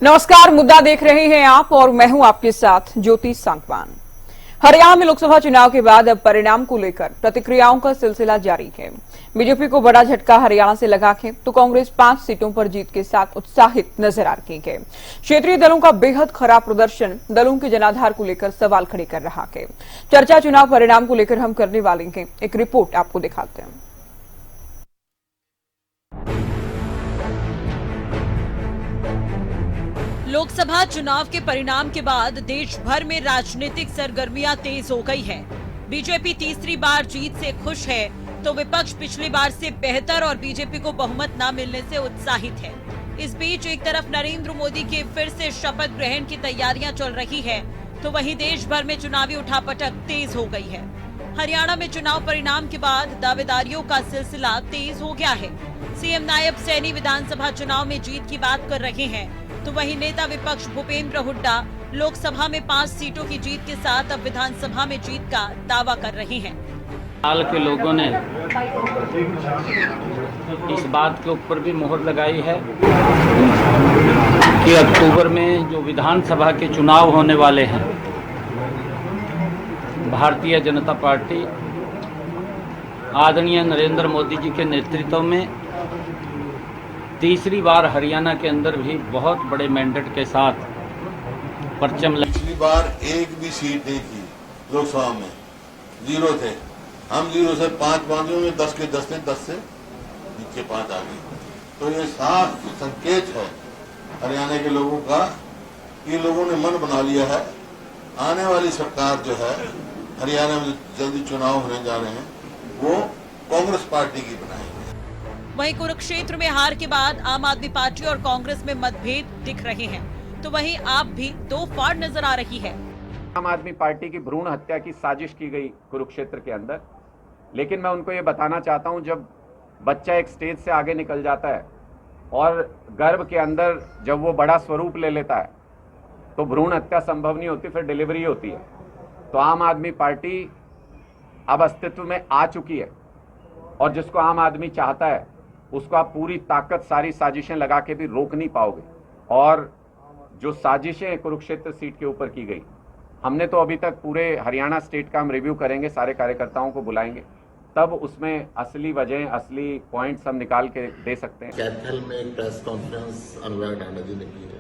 नमस्कार, मुद्दा देख रहे हैं आप और मैं हूं आपके साथ ज्योति सांगवान। हरियाणा में लोकसभा चुनाव के बाद अब परिणाम को लेकर प्रतिक्रियाओं का सिलसिला जारी है। बीजेपी को बड़ा झटका हरियाणा से लगा है तो कांग्रेस 5 सीटों पर जीत के साथ उत्साहित नजर आ रही है। क्षेत्रीय दलों का बेहद खराब प्रदर्शन दलों के जनाधार को लेकर सवाल खड़े कर रहा है। चर्चा चुनाव परिणाम को लेकर हम करने वाले हैं, एक रिपोर्ट आपको दिखाते हैं। लोकसभा चुनाव के परिणाम के बाद देश भर में राजनीतिक सरगर्मियां तेज हो गई है। बीजेपी तीसरी बार जीत से खुश है तो विपक्ष पिछली बार से बेहतर और बीजेपी को बहुमत न मिलने से उत्साहित है। इस बीच एक तरफ नरेंद्र मोदी के फिर से शपथ ग्रहण की तैयारियां चल रही है तो वहीं देश भर में चुनावी उठापटक तेज हो गई है। हरियाणा में चुनाव परिणाम के बाद दावेदारियों का सिलसिला तेज हो गया है। सीएम नायब सैनी विधानसभा चुनाव में जीत की बात कर रहे हैं तो वहीं नेता विपक्ष भूपेंद्र हुड्डा लोकसभा में 5 सीटों की जीत के साथ अब विधानसभा में जीत का दावा कर रहे हैं। हाल के लोगों ने इस बात के ऊपर भी मोहर लगाई है कि अक्टूबर में जो विधानसभा के चुनाव होने वाले हैं, भारतीय जनता पार्टी आदरणीय नरेंद्र मोदी जी के नेतृत्व में तीसरी बार हरियाणा के अंदर भी बहुत बड़े मैंडेट के साथ परचम पिछली बार एक भी सीट नहीं थी लोकसभा में, 0 थे। हम 0 से 5 पहुंचे में 10 के 10 थे, 10 से नीचे 5 आ गए। तो ये साफ संकेत है हरियाणा के लोगों का कि लोगों ने मन बना लिया है आने वाली सरकार जो है हरियाणा में जल्दी चुनाव होने जा रहे हैं वो कांग्रेस पार्टी की बनाएंगे। वहीं कुरुक्षेत्र में हार के बाद आम आदमी पार्टी और कांग्रेस में मतभेद दिख रहे हैं तो वहीं आप भी दो फाड़ नजर आ रही है। आम आदमी पार्टी की भ्रूण हत्या की साजिश की गई कुरुक्षेत्र के अंदर, लेकिन मैं उनको ये बताना चाहता हूं, जब बच्चा एक स्टेज से आगे निकल जाता है और गर्भ के अंदर जब वो बड़ा स्वरूप ले लेता है तो भ्रूण हत्या संभव नहीं होती, फिर डिलीवरी होती है। तो आम आदमी पार्टी अब अस्तित्व में आ चुकी है और जिसको आम आदमी चाहता है उसको आप पूरी ताकत सारी साजिशें लगा के भी रोक नहीं पाओगे। और जो साजिशें कुरुक्षेत्र सीट के ऊपर की गई, हमने तो अभी तक पूरे हरियाणा स्टेट का हम रिव्यू करेंगे, सारे कार्यकर्ताओं को बुलाएंगे, तब उसमें असली वजह असली पॉइंट्स हम निकाल के दे सकते हैं। कैथल में एक प्रेस कॉन्फ्रेंस अनुराग ढांडा जी ने की है।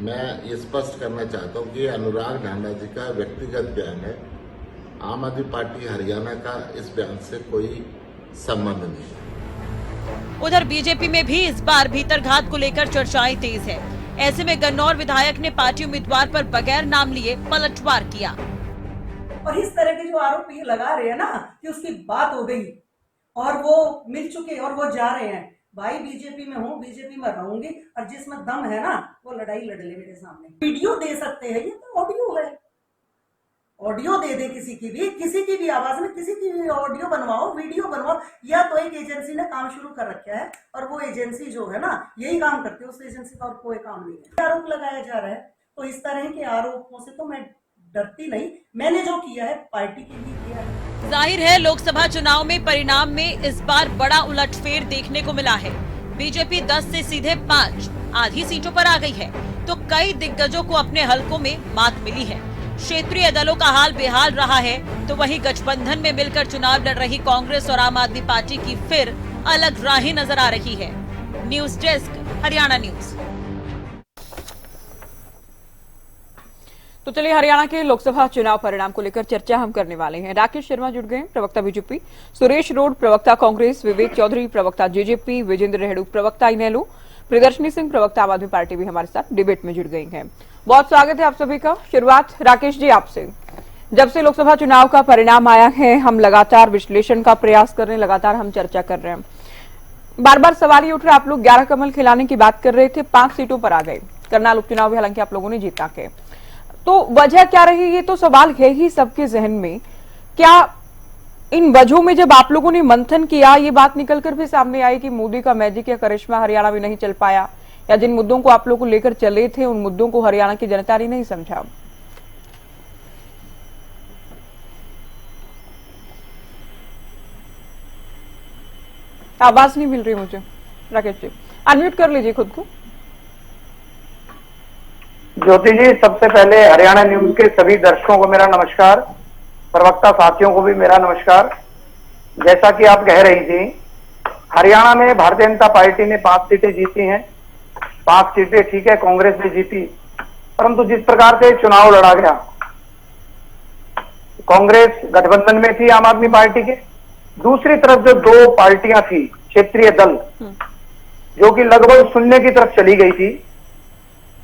मैं ये स्पष्ट करना चाहता हूँ कि अनुराग ढांडा जी का व्यक्तिगत बयान है, आम आदमी पार्टी हरियाणा का इस बयान से कोई संबंध नहीं। उधर बीजेपी में भी इस बार भीतरघात को लेकर चर्चाएं तेज है। ऐसे में गन्नौर विधायक ने पार्टी उम्मीदवार पर बगैर नाम लिए पलटवार किया। और इस तरह के जो आरोप ये लगा रहे हैं ना कि उसकी बात हो गई और वो मिल चुके और वो जा रहे हैं। भाई बीजेपी में हूँ, बीजेपी में रहूंगी और जिसमें दम है ना वो लड़ाई लड़ ले मेरे सामने। वीडियो दे सकते हैं, ये तो ऑडियो है, ऑडियो दे दे किसी की भी आवाज में किसी की भी ऑडियो बनवाओ, वीडियो बनवाओ। या तो एक एजेंसी ने काम शुरू कर रखा है और वो एजेंसी जो है ना यही काम करती है, उस एजेंसी का और कोई काम नहीं है। आरोप लगाया जा रहा है तो इस तरह के आरोपों से तो मैं डरती नहीं, मैंने जो किया है पार्टी के लिए किया है। जाहिर है लोकसभा चुनाव में परिणाम में इस बार बड़ा उलटफेर देखने को मिला है। बीजेपी 10 से सीधे 5 आधी सीटों पर आ गई है तो कई दिग्गजों को अपने हलकों में मात मिली है। क्षेत्रीय दलों का हाल बेहाल रहा है तो वहीं गठबंधन में मिलकर चुनाव लड़ रही कांग्रेस और आम आदमी पार्टी की फिर अलग राहें नजर आ रही है। News desk, Haryana news. तो चलिए हरियाणा के लोकसभा चुनाव परिणाम को लेकर चर्चा हम करने वाले हैं। राकेश शर्मा जुड़ गए, प्रवक्ता बीजेपी, सुरेश रोड प्रवक्ता कांग्रेस, विवेक चौधरी प्रवक्ता जेजेपी, विजेंद्र रेहडू प्रवक्ता इनेलो, प्रियदर्शनी सिंह प्रवक्ता आम आदमी पार्टी भी हमारे साथ डिबेट में जुड़ गई हैं। बहुत स्वागत है आप सभी का। शुरुआत राकेश जी आपसे। जब से लोकसभा चुनाव का परिणाम आया है हम लगातार विश्लेषण का प्रयास कर रहे हैं, लगातार हम चर्चा कर रहे हैं। बार बार सवाल ये उठ रहा है, आप लोग 11 कमल खिलाने की बात कर रहे थे, 5 सीटों पर आ गए। करनाल उपचुनाव भी हालांकि आप लोगों ने जीता के, तो वजह क्या रही, ये तो सवाल है ही सबके जहन में। क्या इन वजहों में जब आप लोगों ने मंथन किया ये बात निकलकर भी सामने आई कि मोदी का मैजिक या करिश्मा हरियाणा में नहीं चल पाया, या जिन मुद्दों को आप लोग को लेकर चले थे उन मुद्दों को हरियाणा की जनता ने नहीं समझा? आवाज नहीं मिल रही मुझे, राकेश जी अनम्यूट कर लीजिए खुद को। ज्योति जी, सबसे पहले हरियाणा न्यूज के सभी दर्शकों को मेरा नमस्कार, प्रवक्ता साथियों को भी मेरा नमस्कार। जैसा कि आप कह रही थी, हरियाणा में भारतीय जनता पार्टी ने 5 सीटें जीती हैं। 5 सीटें ठीक है, कांग्रेस ने जीती, परंतु जिस प्रकार से चुनाव लड़ा गया, कांग्रेस गठबंधन में थी आम आदमी पार्टी के, दूसरी तरफ जो 2 पार्टियां थी क्षेत्रीय दल, जो कि लगभग शून्य की तरफ चली गई थी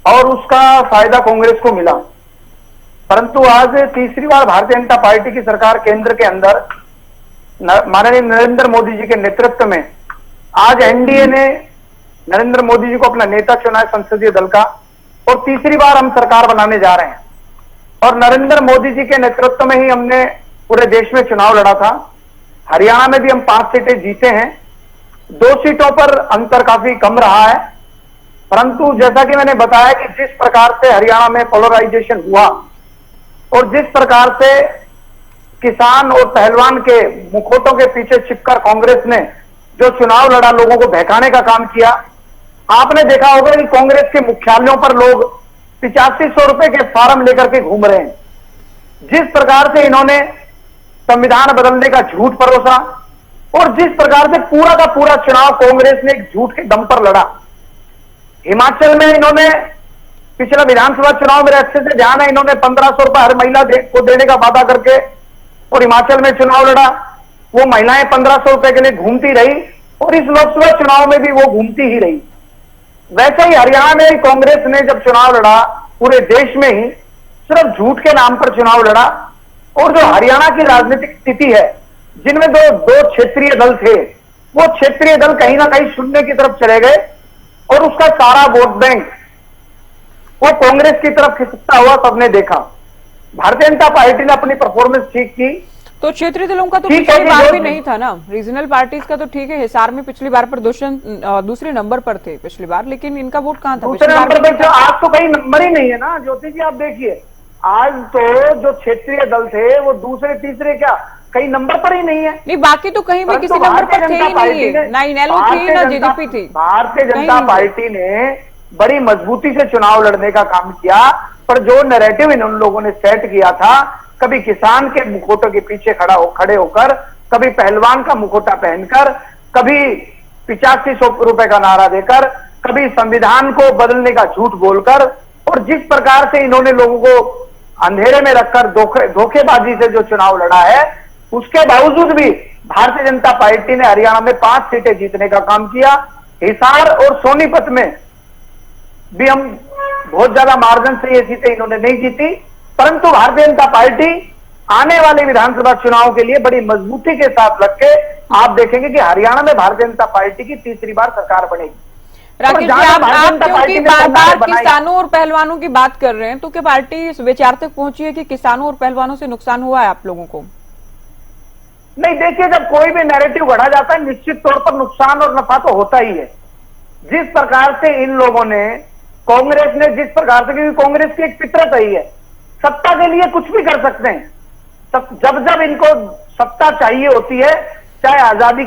और उसका फायदा कांग्रेस को मिला। परंतु आज तीसरी बार भारतीय जनता पार्टी की सरकार केंद्र के अंदर माननीय नरेंद्र मोदी जी के नेतृत्व में, आज एनडीए ने नरेंद्र मोदी जी को अपना नेता चुना है संसदीय दल का, और तीसरी बार हम सरकार बनाने जा रहे हैं। और नरेंद्र मोदी जी के नेतृत्व में ही हमने पूरे देश में चुनाव लड़ा था। हरियाणा में भी हम 5 सीटें जीते हैं। 2 सीटों पर अंतर काफी कम रहा है, परंतु जैसा कि मैंने बताया कि जिस प्रकार से हरियाणा में पोलराइजेशन हुआ और जिस प्रकार से किसान और पहलवान के मुखौटों के पीछे छिपकर कांग्रेस ने जो चुनाव लड़ा, लोगों को बहकाने का काम किया, आपने देखा होगा कि कांग्रेस के मुख्यालयों पर लोग 8500 रुपए के फार्म लेकर के घूम रहे हैं। जिस प्रकार से इन्होंने संविधान बदलने का झूठ परोसा और जिस प्रकार से पूरा का पूरा चुनाव कांग्रेस ने एक झूठ के दम पर लड़ा। हिमाचल में इन्होंने पिछला विधानसभा चुनाव में अच्छे से ध्यान है, इन्होंने 1500 रुपए हर महिला को देने का वादा करके और हिमाचल में चुनाव लड़ा। वो महिलाएं 1500 रुपए के लिए घूमती रही और इस लोकसभा चुनाव में भी वो घूमती ही रही। वैसे ही हरियाणा में कांग्रेस ने जब चुनाव लड़ा, पूरे देश में ही सिर्फ झूठ के नाम पर चुनाव लड़ा। और जो हरियाणा की राजनीतिक स्थिति है, जिनमें दो क्षेत्रीय दल थे, वो क्षेत्रीय दल कहीं ना कहीं शून्य की तरफ चले गए और उसका सारा वोट बैंक वो कांग्रेस की तरफ खिसकता हुआ सबने देखा। भारतीय जनता पार्टी ने अपनी परफॉर्मेंस ठीक की। तो क्षेत्रीय दलों का तो ठीक है पिछली कि बार जो- भी नहीं था ना, रीजनल पार्टीज का तो ठीक है। हिसार में पिछली बार प्रदर्शन दूसरे नंबर पर थे पिछली बार, लेकिन इनका वोट कहाँ था? दूसरे पिछली बार नंबर भी पर नहीं था। आज तो कहीं नंबर ही नहीं है ना ज्योति जी। आप देखिए, आज तो जो क्षेत्रीय दल थे वो दूसरे तीसरे क्या कहीं नंबर पर ही नहीं है। नहीं, बाकी तो कहीं भी किसी नंबर पर थे ही नहीं है। ना इनेलो थी ना जेजेपी थी। भारतीय कहीं जनता नहीं थे। पार्टी ने बड़ी मजबूती से चुनाव लड़ने का काम किया, पर जो नैरेटिव इन लोगों ने सेट किया था, कभी किसान के मुखौटों के पीछे खड़े होकर, कभी पहलवान का मुखौटा पहनकर, कभी 8500 रुपए का नारा देकर, कभी संविधान को बदलने का झूठ बोलकर, और जिस प्रकार से इन्होंने लोगों को अंधेरे में रखकर धोखेबाजी से जो चुनाव लड़ा है, उसके बावजूद भी भारतीय जनता पार्टी ने हरियाणा में 5 सीटें जीतने का काम किया। हिसार और सोनीपत में भी हम बहुत ज्यादा मार्जिन से ये सीटें इन्होंने नहीं जीती, परंतु भारतीय जनता पार्टी आने वाले विधानसभा चुनाव के लिए बड़ी मजबूती के साथ लग के आप देखेंगे कि हरियाणा में भारतीय जनता पार्टी की तीसरी बार सरकार बनेगी। राकेश जी, आप क्योंकि बार बार किसानों और पहलवानों की बात कर रहे हैं, तो क्या पार्टी इस विचार तक पहुंची है कि किसानों और पहलवानों से नुकसान हुआ है आप लोगों को? नहीं, देखिए, जब कोई भी नैरेटिव गढ़ा जाता है, निश्चित तौर पर नुकसान और नफा तो होता ही है। जिस प्रकार से इन लोगों ने, कांग्रेस ने जिस प्रकार से, क्योंकि कांग्रेस की एक फितरत ही है, सत्ता के लिए कुछ भी कर सकते हैं। जब जब इनको सत्ता चाहिए होती है, चाहे आजादी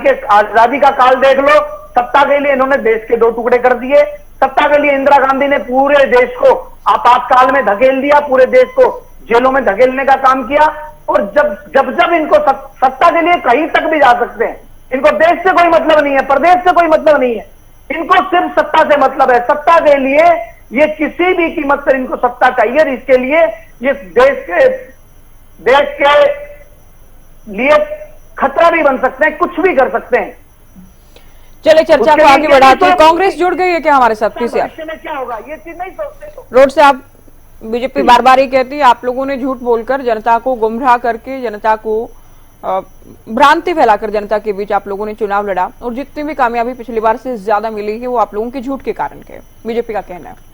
का काल देख लो, सत्ता के लिए इन्होंने देश के 2 टुकड़े कर दिए। सत्ता के लिए इंदिरा गांधी ने पूरे देश को आपातकाल में धकेल दिया, पूरे देश को जेलों में धकेलने का काम किया। और जब इनको सत्ता के लिए कहीं तक भी जा सकते हैं, इनको देश से कोई मतलब नहीं है, प्रदेश से कोई मतलब नहीं है, इनको सिर्फ सत्ता से मतलब है। सत्ता के लिए ये किसी भी कीमत पर इनको सत्ता चाहिए, और इसके लिए ये देश के लिए खतरा भी बन सकते हैं, कुछ भी कर सकते हैं। चले चर्चा उसके को आगे लिए बढ़ाते हैं। तो- कांग्रेस जुड़ गई है क्या हमारे साथ? पीसीआर भविष्य में क्या होगा ये चीज नहीं सोचते तो। रोड से आप बीजेपी बार बार ही कहती है आप लोगों ने झूठ बोलकर जनता को गुमराह करके, जनता को भ्रांति फैलाकर जनता के बीच आप लोगों ने चुनाव लड़ा, और जितनी भी कामयाबी पिछली बार से ज्यादा मिली है वो आप लोगों के झूठ के कारण के, बीजेपी का कहना है।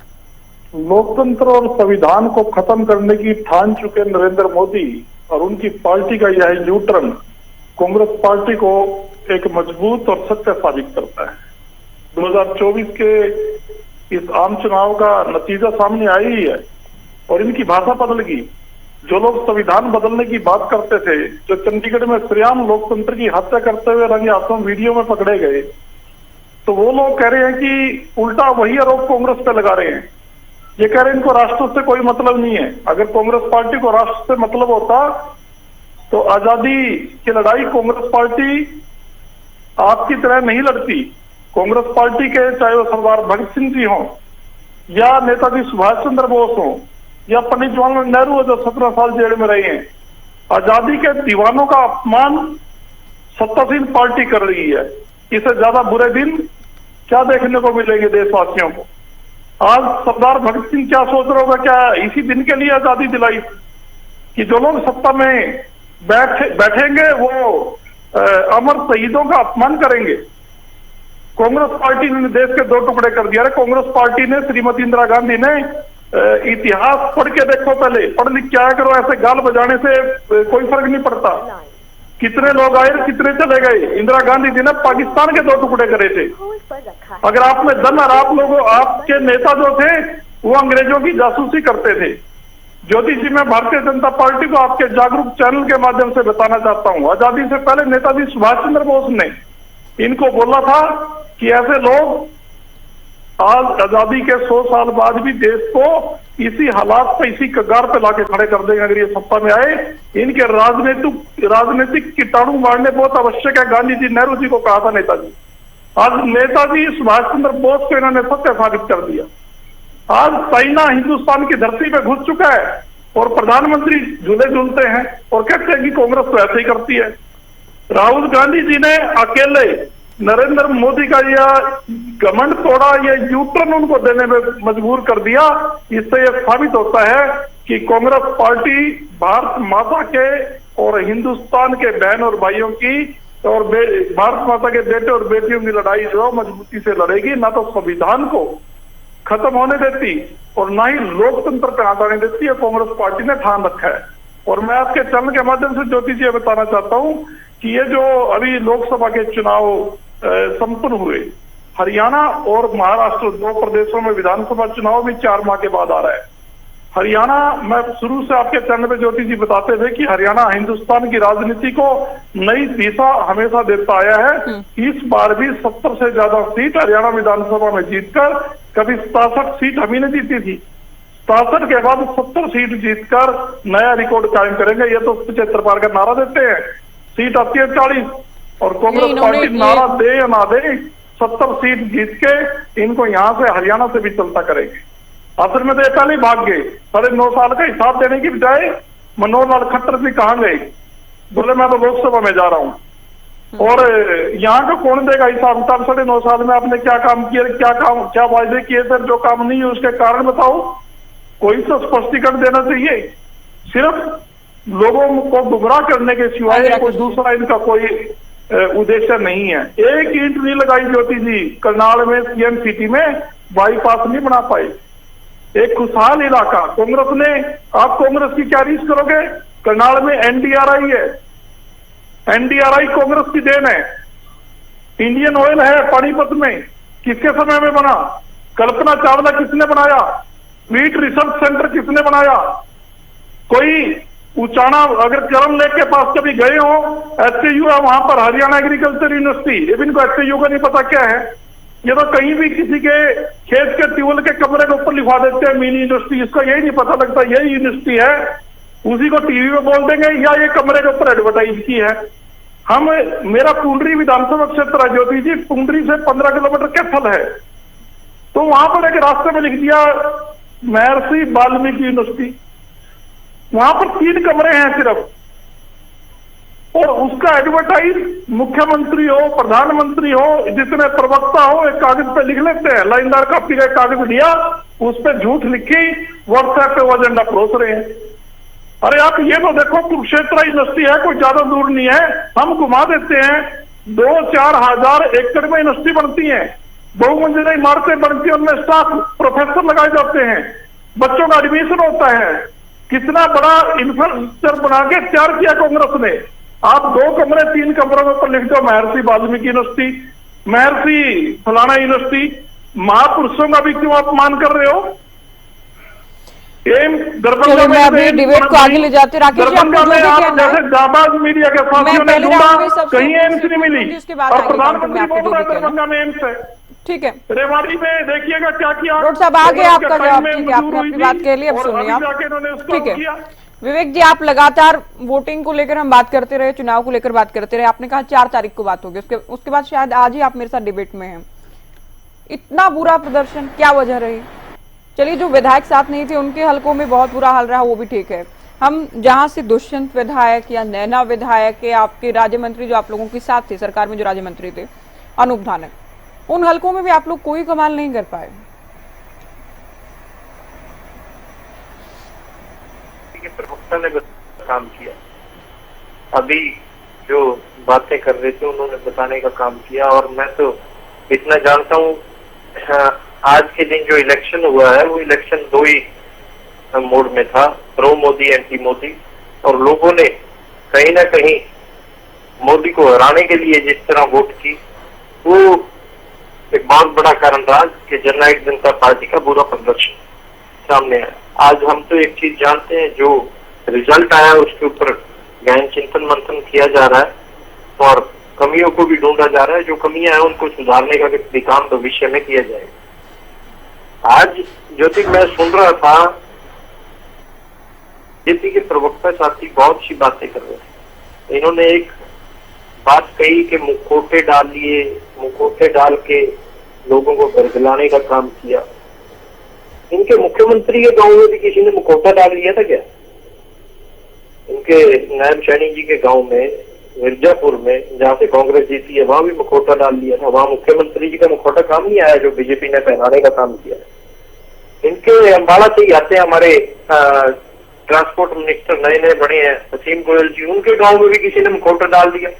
लोकतंत्र और संविधान को खत्म करने की ठान चुके नरेंद्र मोदी और उनकी पार्टी का यह यूटर्न कांग्रेस पार्टी को एक मजबूत और सत्य साबित करता है। 2024 के इस आम चुनाव का नतीजा सामने आ ही है और इनकी भाषा बदल गई। जो लोग संविधान बदलने की बात करते थे, जो चंडीगढ़ में श्रेआम लोकतंत्र की हत्या करते हुए रंगे हाथों वीडियो में पकड़े गए, तो वो लोग कह रहे हैं कि उल्टा वही आरोप कांग्रेस पे लगा रहे हैं। ये कह रहे इनको राष्ट्र से कोई मतलब नहीं है। अगर कांग्रेस पार्टी को राष्ट्र से मतलब होता तो आजादी की लड़ाई कांग्रेस पार्टी आपकी तरह नहीं लड़ती। कांग्रेस पार्टी के चाहे वो सरदार भगत सिंह जी हों या नेताजी सुभाष चंद्र बोस हों या पंडित जवाहरलाल नेहरू हो जो 17 साल जेल में रहे हैं, आजादी के दीवानों का अपमान सत्तासीन पार्टी कर रही है। इससे ज्यादा बुरे दिन क्या देखने को मिलेंगे देशवासियों को। आज सरदार भगत सिंह क्या सोच रहे होगा, क्या इसी दिन के लिए आजादी दिलाई कि जो लोग सत्ता में बैठेंगे वो अमर शहीदों का अपमान करेंगे। कांग्रेस पार्टी ने देश के 2 टुकड़े कर दिया। कांग्रेस पार्टी ने, श्रीमती इंदिरा गांधी ने इतिहास पढ़ के देखो, पहले पढ़ लिख क्या करो, ऐसे गाल बजाने से कोई फर्क नहीं पड़ता। कितने लोग आए कितने चले गए। इंदिरा गांधी जी ने पाकिस्तान के 2 टुकड़े करे थे। अगर आप में दम और आप लोगों, आपके नेता जो थे वो अंग्रेजों की जासूसी करते थे। ज्योति जी, मैं भारतीय जनता पार्टी को आपके जागरूक चैनल के माध्यम से बताना चाहता हूं, आजादी से पहले नेताजी सुभाष चंद्र बोस ने इनको बोला था कि ऐसे लोग आज आजादी के 100 साल बाद भी देश को इसी हालात पे, इसी कगार पे लाके खड़े कर देंगे अगर ये सत्ता में आए। इनके राजनीतिक कीटाणु मारने बहुत आवश्यक है। गांधी जी, नेहरू जी को कहा था नेताजी। आज नेताजी सुभाष चंद्र बोस को इन्होंने सत्य साबित कर दिया। आज चाइना हिंदुस्तान की धरती पे घुस चुका है और प्रधानमंत्री झूले झूलते हैं और कहते हैं कि कांग्रेस तो ऐसे ही करती है। राहुल गांधी जी ने अकेले नरेंद्र मोदी का यह घमंड तोड़ा, यह यूटर्न उनको देने में मजबूर कर दिया। इससे यह साबित होता है कि कांग्रेस पार्टी भारत माता के और हिंदुस्तान के बहन और भाइयों की और भारत माता के बेटे और बेटियों की लड़ाई जो है मजबूती से लड़ेगी। ना तो संविधान को खत्म होने देती और ना ही लोकतंत्र पे हाथ आने देती है। कांग्रेस पार्टी ने ठान रखा है। और मैं आपके चैनल के माध्यम से ज्योति जी बताना चाहता हूं कि ये जो अभी लोकसभा के चुनाव संपन्न हुए, हरियाणा और महाराष्ट्र 2 प्रदेशों में विधानसभा चुनाव भी 4 माह के बाद आ रहा है। हरियाणा, मैं शुरू से आपके चैनल पे ज्योति जी बताते थे कि हरियाणा हिंदुस्तान की राजनीति को नई दिशा हमेशा देता आया है। इस बार भी 70 से ज्यादा सीट हरियाणा विधानसभा में जीतकर, कभी 67 सीट हम ही ने जीती थी, 67 के बाद 70 सीट जीतकर नया रिकॉर्ड कायम करेंगे। ये तो 75 पार का नारा देते हैं, सीट आती है 40 और कांग्रेस पार्टी नारा दे या ना दे 70 सीट जीत के इनको यहां से हरियाणा से भी चलता करेंगे। असल में तो ये पहले ही भाग गए। 9.5 साल का हिसाब देने की बजाय मनोहर लाल खट्टर जी कहां गए, बोले मैं तो लोकसभा में जा रहा हूं। और यहाँ का कौन देगा हिसाब किताब? 9.5 साल में आपने क्या काम किए, क्या वायदे किए थे, जो काम नहीं है उसके कारण बताओ। कोई तो स्पष्टीकरण देना चाहिए। सिर्फ लोगों को गुमराह करने के सिवाय कोई दूसरा इनका कोई उद्देश्य नहीं है। एक ईंट नहीं लगाई ज्योति जी करनाल में, सीएम सिटी में बाईपास नहीं बना पाए। एक खुशहाल इलाका कांग्रेस ने, आप कांग्रेस की क्या रीस करोगे? करनाल में एनडीआरआई है, एनडीआरआई कांग्रेस की देन है। इंडियन ऑयल है पानीपत में, किसके समय में बना? कल्पना चावला किसने बनाया? मीट रिसर्च सेंटर किसने बनाया? कोई उचाना, अगर चरण लेक के पास कभी गए हो, एचयू है वहां पर, हरियाणा एग्रीकल्चर यूनिवर्सिटी, ये इनको एचयू का नहीं पता क्या है। ये तो कहीं भी किसी के खेत के ट्यूबवेल के कमरे के ऊपर लिखवा देते हैं मिनी यूनिवर्सिटी, इसका यही नहीं पता लगता यही यूनिवर्सिटी है। उसी को टीवी में बोल देंगे या ये कमरे के ऊपर एडवर्टाइज की है। मेरा पुंडरी विधानसभा क्षेत्र है ज्योति जी, पुंडरी से 15 किलोमीटर कैथल है, तो वहां पर एक रास्ते में लिख दिया महर्षि वाल्मीकि यूनिवर्सिटी। वहां पर 3 कमरे हैं सिर्फ, और उसका एडवर्टाइज मुख्यमंत्री हो, प्रधानमंत्री हो, जितने प्रवक्ता हो, एक कागज पे लिख लेते हैं। लाइनदार कॉपी का कागज लिया, उस पर झूठ लिखी, व्हाट्सएप पे वो एजेंडा परोस रहे हैं। अरे आप ये तो देखो, कुरुक्षेत्र यूनिवर्सिटी है, कोई ज्यादा दूर नहीं है, हम घुमा देते हैं। 2-4 हजार एकड़ में यूनिवर्सिटी बनती है, बहुमंजिला इमारतें बनती है, उनमें स्टाफ प्रोफेसर लगाए जाते हैं, बच्चों का एडमिशन होता है। कितना बड़ा इंफ्रास्ट्रक्चर बना के तैयार किया कांग्रेस ने। आप 2 कमरे 3 कमरों में ऊपर लिख दो महर्षि वाल्मीकि यूनिवर्सिटी, महर्षि फलाना यूनिवर्सिटी। महापुरुषों का भी क्यों अपमान कर रहे हो? दरभंगा में अभी डिबेट को आगे ले जाते राकेश जी, आपको जो भी कहना है, जैसे जाबाज मीडिया के साथियों ने ढूंढा, कहीं एम्स नहीं मिली, उसके बाद और प्रधानमंत्री बोल रहे हैं दरभंगा में एम्स है। ठीक है, रेवाड़ी में देखिएगा क्या किया। रोड साहब आ गए कांग्रेस आपका के जवाब। टाइम में ठीक है, आपने मंजूर अपनी हुई बात थी कह ली, अब और सुनिए अभी आप। जाके इन्होंने उसको ठीक है किया। विवेक जी, आप लगातार वोटिंग को लेकर हम बात करते रहे, चुनाव को लेकर बात करते रहे, आपने कहा 4 तारीख को बात होगी, उसके बाद शायद आज ही आप मेरे साथ डिबेट में हैं। इतना बुरा प्रदर्शन, क्या वजह रही? चलिए, जो विधायक साथ नहीं थे उनके हलकों में बहुत बुरा हाल रहा, वो भी ठीक है। हम जहां से दुष्यंत विधायक या नैना विधायक या आपके राज्य मंत्री जो आप लोगों के साथ थे सरकार में, जो राज्य मंत्री थे अनूप धानक, उन हलकों में भी आप लोग कोई कमाल नहीं कर पाए। प्रवक्ता ने काम किया, अभी जो बातें कर रहे थे उन्होंने बताने का काम किया। और मैं तो इतना जानता हूँ, आज के दिन जो इलेक्शन हुआ है वो इलेक्शन 2 ही मोड में था, प्रो मोदी एंटी मोदी। और लोगों ने कहीं ना कहीं मोदी को हराने के लिए जिस तरह वोट की, वो एक बहुत बड़ा कारण रहा कि जननायक जनता पार्टी का बुरा प्रदर्शन सामने आया। आज हम तो एक चीज जानते हैं, जो रिजल्ट आया उसके ऊपर गहन चिंतन मंथन किया जा रहा है और कमियों को भी ढूंढा जा रहा है। जो कमियां हैं उनको सुधारने का भी काम भविष्य में किया जाएगा। आज ज्योति मैं सुन रहा था, बीजेपी के प्रवक्ता साथी बहुत सी बातें कर रहे थे। इन्होंने एक बात कही कि मुखौटे डाल लिए, मुखौटे डाल के लोगों को बरगलाने का काम किया। इनके मुख्यमंत्री के गांव में भी किसी ने मुखौटा डाल लिया था क्या? इनके नायब सैनी जी के गांव में, मिर्जापुर में, जहां से कांग्रेस जीती है, वहां भी मुखौटा डाल लिया था। वहां मुख्यमंत्री जी का मुखौटा काम नहीं आया जो बीजेपी ने पहनाने का काम किया। इनके अम्बाड़ा से ही आते हैं हमारे ट्रांसपोर्ट मिनिस्टर नए नए बने हैं असीम गोयल जी, उनके गांव में भी किसी ने मुखौटा डाल दिया।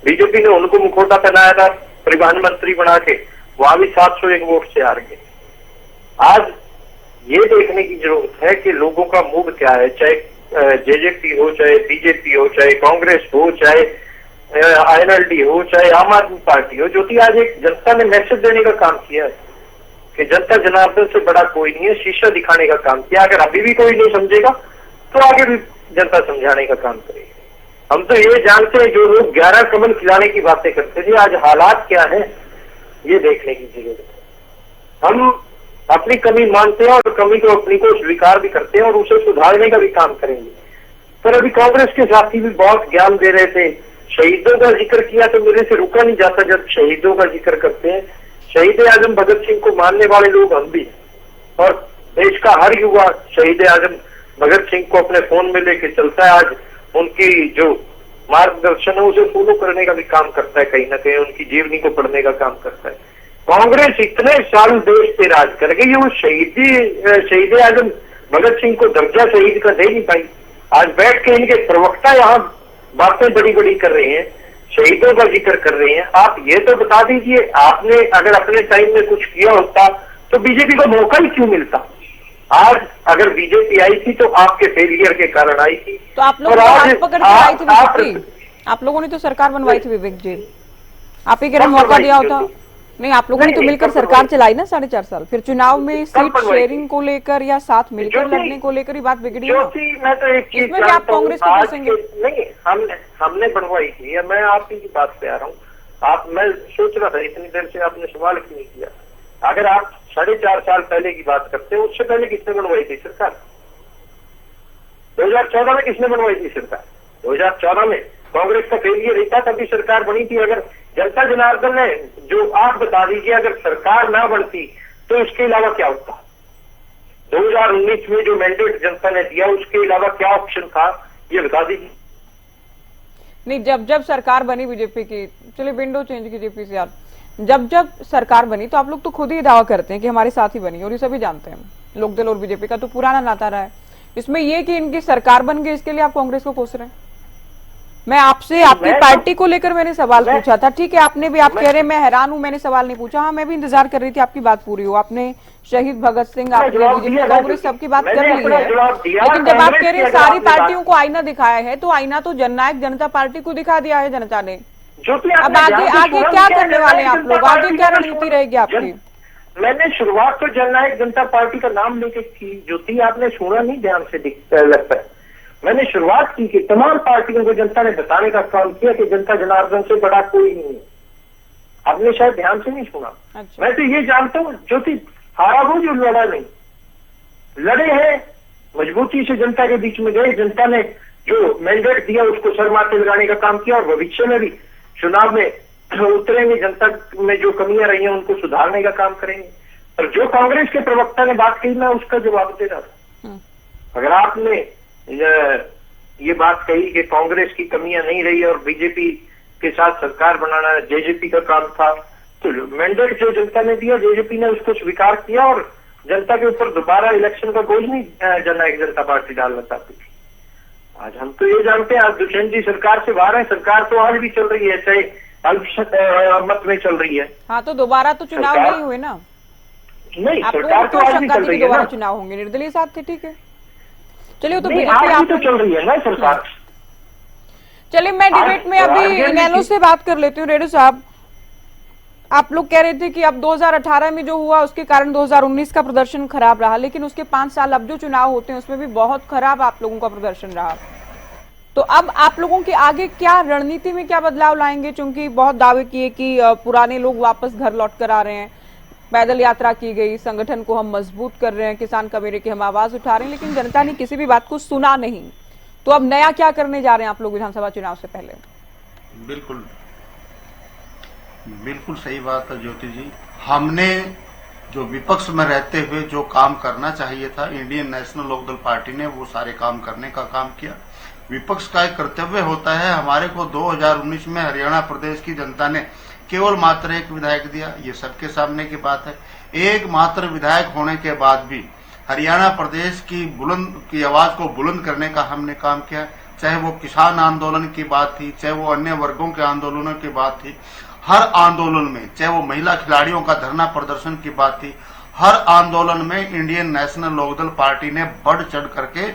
बीजेपी ने उनको मुखौटा पहनाया था परिवहन मंत्री बना के, वहां भी 701 वोट से हार गए। आज ये देखने की जरूरत है कि लोगों का मूड क्या है, चाहे जेजेपी हो, चाहे बीजेपी हो, चाहे कांग्रेस हो, चाहे आईएनएलडी हो, चाहे आम आदमी पार्टी हो। जो कि आज एक जनता ने मैसेज देने का काम किया है कि जनता जनार्दन से बड़ा कोई नहीं है, शीशा दिखाने का काम किया। अगर अभी भी कोई नहीं समझेगा तो आगे भी जनता समझाने का काम करेगी। हम तो ये जानते हैं, जो लोग 11 कमल खिलाने की बातें करते थे, आज हालात क्या है ये देखने की जरूरत है। हम अपनी कमी मानते हैं और कमी को अपनी को स्वीकार भी करते हैं और उसे सुधारने का भी काम करेंगे। पर अभी कांग्रेस के साथी भी बहुत ज्ञान दे रहे थे, शहीदों का जिक्र किया तो मेरे से रुका नहीं जाता जब शहीदों का जिक्र करते हैं। शहीद आजम भगत सिंह को मानने वाले लोग हम भी, और देश का हर युवा शहीद आजम भगत सिंह को अपने फोन में लेके चलता है। आज उनकी जो मार्गदर्शन है उसे फॉलो करने का भी काम करता है, कहीं ना कहीं उनकी जीवनी को पढ़ने का काम करता है। कांग्रेस इतने साल देश पे राज कर गई, वो शहीद आजम भगत सिंह को दर्जा शहीद का दे नहीं पाई। आज बैठ के इनके प्रवक्ता यहाँ बातें बड़ी बड़ी कर रहे हैं, शहीदों का जिक्र कर रहे हैं। आप ये तो बता दीजिए, आपने अगर अपने टाइम में कुछ किया होता तो बीजेपी को मौका ही क्यों मिलता? आज अगर बीजेपी आई थी तो आपके फेलियर के कारण आई थी। तो आप लोग हाथ पकड़ के आई थी, आप लोगों ने तो सरकार बनवाई थी विवेक जी, आप ही कह रहे मौका दिया होता। नहीं, आप लोगों ने तो मिलकर सरकार चलाई ना 4.5 साल, फिर चुनाव में सीट शेयरिंग को लेकर या साथ मिलकर लड़ने को लेकर ही बात बिगड़ी ना। मैं तो एक चीज इसमें भी आप कांग्रेस को कोसेंगे? नहीं, हमने बनवाई थी। मैं आप ही की बात पे आ रहा हूँ। मैं सोच रहा था इतनी देर से आपने सवाल क्यों नहीं किया। अगर आप 4.5 साल पहले की बात करते हैं, उससे पहले किसने बनवाई थी सरकार? 2014 में किसने बनवाई थी सरकार? 2014 में कांग्रेस का फेलियर रहता तभी सरकार बनी थी। अगर जनता जनार्दन ने, जो आप बता दीजिए, अगर सरकार ना बनती तो इसके अलावा क्या होता? 2019 में जो मैंडेट जनता ने दिया उसके अलावा क्या ऑप्शन था, ये बता दीजिए। नहीं, जब सरकार बनी बीजेपी की, चलिए विंडो चेंज की जेपी से यार, जब सरकार बनी तो आप लोग तो खुद ही दावा करते हैं कि हमारे साथ ही बनी, और ये सभी जानते हैं लोकदल और बीजेपी का तो पुराना नाता रहा है। इसमें ये कि इनकी सरकार बन गई, इसके लिए आप कांग्रेस को कोस रहे हैं। मैं आपसे आपकी पार्टी को लेकर मैंने सवाल पूछा था, ठीक है, आपने भी, आप कह रहे हैं मैं हैरान हूं, मैंने सवाल नहीं पूछा। हाँ, मैं भी इंतजार कर रही थी आपकी बात पूरी हो। आपने शहीद भगत सिंह, आपने बीजेपी कांग्रेस सबकी बात कर ली है, लेकिन जब आप कह रहे हैं सारी पार्टियों को आईना दिखाया है, तो आईना तो जननायक जनता पार्टी को दिखा दिया है जनता ने। अब आगे क्या करने वाले हैं आप लोग? आगे क्या रणनीति रहेगी आपकी? मैंने शुरुआत तो जननायक जनता पार्टी का नाम लेके की। ज्योति, आपने सुना नहीं ध्यान से, लगता है मैंने शुरुआत की कि तमाम पार्टियों को जनता ने बताने का काम किया कि जनता जनार्दन से बड़ा कोई नहीं है। आपने शायद ध्यान से नहीं सुना। अच्छा। मैं तो ये जानता हूँ ज्योति, हारा वो जो लड़ा नहीं, लड़े हैं, मजबूती से जनता के बीच में गए, जनता ने जो मैंडेट दिया उसको सर माथे लगाने का काम किया, और भविष्य में भी चुनाव में उतरेंगे, जनता में जो कमियां रही हैं उनको सुधारने का काम करेंगे। और जो कांग्रेस के प्रवक्ता ने बात कही, मैं उसका जवाब दे रहा था। अगर आपने ये बात कही कि कांग्रेस की कमियां नहीं रही और बीजेपी के साथ सरकार बनाना जेजेपी का काम था, तो मैंडेट जो जनता ने दिया, जेजेपी ने उसको स्वीकार किया और जनता के ऊपर दोबारा इलेक्शन का बोझ नहीं जननायक जनता पार्टी डालना चाहती थी। आज हम तो ये जानते हैं, आज दुष्यंत जी सरकार से बाहर है, सरकार तो आज भी चल रही है, चाहे अल्पमत में चल रही है। हाँ, तो दोबारा तो चुनाव नहीं हुए ना? नहीं, आप सरकार तो आज भी चल रही है दोबारा ना। चुनाव होंगे, निर्दलीय साथ थे, ठीक है। चलिए, वो तो नहीं, आज भी तो चल रही है ना सरकार। चलिए, मैं डिबेट में अभी इनेलो से बात कर लेती हूँ। रेड्डी साहब, आप लोग कह रहे थे कि अब 2018 में जो हुआ उसके कारण 2019 का प्रदर्शन खराब रहा, लेकिन उसके 5 साल अब जो चुनाव होते हैं उसमें भी बहुत खराब आप लोगों का प्रदर्शन रहा। तो अब आप लोगों के आगे क्या रणनीति में क्या बदलाव लाएंगे? क्योंकि बहुत दावे किए कि पुराने लोग वापस घर लौट कर आ रहे हैं, पैदल यात्रा की गई, संगठन को हम मजबूत कर रहे हैं, किसान कबीरे की हम आवाज उठा रहे हैं, लेकिन जनता ने किसी भी बात को सुना नहीं। तो अब नया क्या करने जा रहे हैं आप लोग विधानसभा चुनाव से पहले? बिल्कुल बिल्कुल सही बात है ज्योति जी। हमने जो विपक्ष में रहते हुए जो काम करना चाहिए था, इंडियन नेशनल लोकदल पार्टी ने वो सारे काम करने का काम किया। विपक्ष का एक कर्तव्य होता है, हमारे को 2019 में हरियाणा प्रदेश की जनता ने केवल मात्र एक विधायक दिया, ये सबके सामने की बात है। एक मात्र विधायक होने के बाद भी हरियाणा प्रदेश की आवाज को बुलंद करने का हमने काम किया, चाहे वो किसान आंदोलन की बात थी, चाहे वो अन्य वर्गों के आंदोलनों की बात थी। हर आंदोलन में, चाहे वो महिला खिलाड़ियों का धरना प्रदर्शन की बात थी, हर आंदोलन में इंडियन नेशनल लोकदल पार्टी ने बढ़ चढ़ करके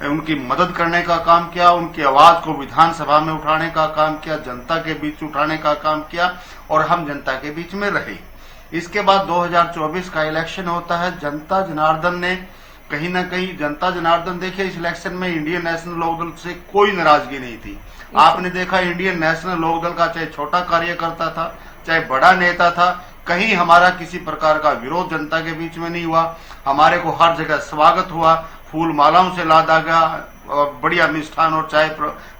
उनकी मदद करने का काम किया, उनकी आवाज को विधानसभा में उठाने का काम किया, जनता के बीच उठाने का काम किया, और हम जनता के बीच में रहे। इसके बाद 2024 का इलेक्शन होता है। जनता जनार्दन ने कहीं ना कहीं, जनता जनार्दन देखिए, इस इलेक्शन में इंडियन नेशनल लोकदल से कोई नाराजगी नहीं थी। आपने देखा इंडियन नेशनल लोकदल का चाहे छोटा कार्यकर्ता था, चाहे बड़ा नेता था, कहीं हमारा किसी प्रकार का विरोध जनता के बीच में नहीं हुआ। हमारे को हर जगह स्वागत हुआ, फूल मालाओं से लादा गया, और बढ़िया मिष्ठान और चाय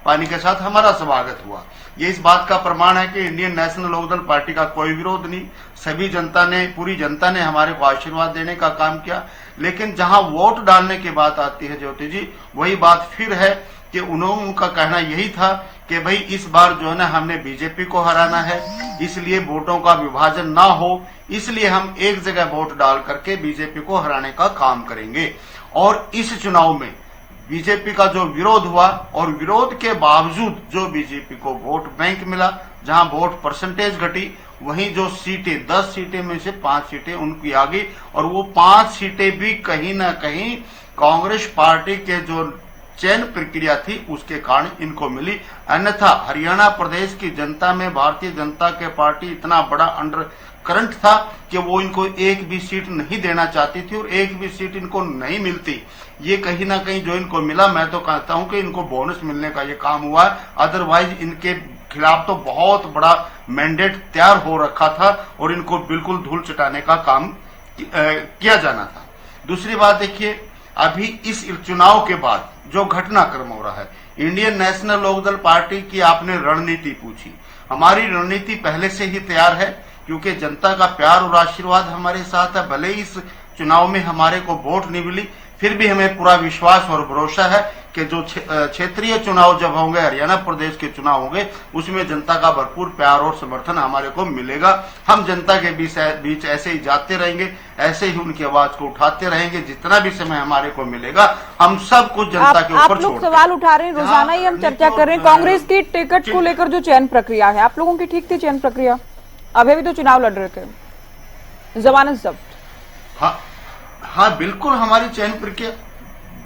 पानी के साथ हमारा स्वागत हुआ। ये इस बात का प्रमाण है कि इंडियन नेशनल लोकदल पार्टी का कोई विरोध नहीं, सभी जनता ने, पूरी जनता ने हमारे को आशीर्वाद देने का काम किया। लेकिन जहां वोट डालने की बात आती है ज्योति जी, वही बात फिर है कि उनका कहना यही था कि भाई इस बार जो है ना हमने बीजेपी को हराना है, इसलिए वोटों का विभाजन ना हो, इसलिए हम एक जगह वोट डाल करके बीजेपी को हराने का काम करेंगे। और इस चुनाव में बीजेपी का जो विरोध हुआ, और विरोध के बावजूद जो बीजेपी को वोट बैंक मिला, जहां वोट परसेंटेज घटी, वहीं जो सीटें 10 सीटें में से 5 सीटें उनकी आ गई, और वो 5 सीटें भी कहीं ना कहीं कांग्रेस पार्टी के जो चयन प्रक्रिया थी उसके कारण इनको मिली। अन्यथा हरियाणा प्रदेश की जनता में भारतीय जनता के पार्टी इतना बड़ा अंडर करंट था कि वो इनको एक भी सीट नहीं देना चाहती थी, और एक भी सीट इनको नहीं मिलती। ये कहीं ना कहीं जो इनको मिला, मैं तो कहता हूं कि इनको बोनस मिलने का ये काम हुआ, अदरवाइज इनके खिलाफ तो बहुत बड़ा मैंडेट तैयार हो रखा था और इनको बिल्कुल धूल चटाने का काम किया जाना था। दूसरी बात देखिए, अभी इस चुनाव के बाद जो घटनाक्रम हो रहा है, इंडियन नेशनल लोकदल पार्टी की आपने रणनीति पूछी, हमारी रणनीति पहले से ही तैयार है, क्योंकि जनता का प्यार और आशीर्वाद हमारे साथ है। भले ही इस चुनाव में हमारे को वोट नहीं मिली, फिर भी हमें पूरा विश्वास और भरोसा है कि जो क्षेत्रीय चुनाव जब होंगे, हरियाणा प्रदेश के चुनाव होंगे, उसमें जनता का भरपूर प्यार और समर्थन हमारे को मिलेगा। हम जनता के बीच ऐसे ही जाते रहेंगे, ऐसे ही उनकी आवाज को उठाते रहेंगे, जितना भी समय हमारे को मिलेगा हम सब कुछ जनता के ऊपर आप लोग सवाल उठा रहे हैं, रोजाना ही हम चर्चा कर रहे हैं कांग्रेस की टिकट को लेकर जो चयन प्रक्रिया है, आप लोगों की ठीक थी चयन प्रक्रिया? अभी भी तो चुनाव लड़ रहे थे, जमानत जब्त। हाँ बिल्कुल, हमारी चयन प्रक्रिया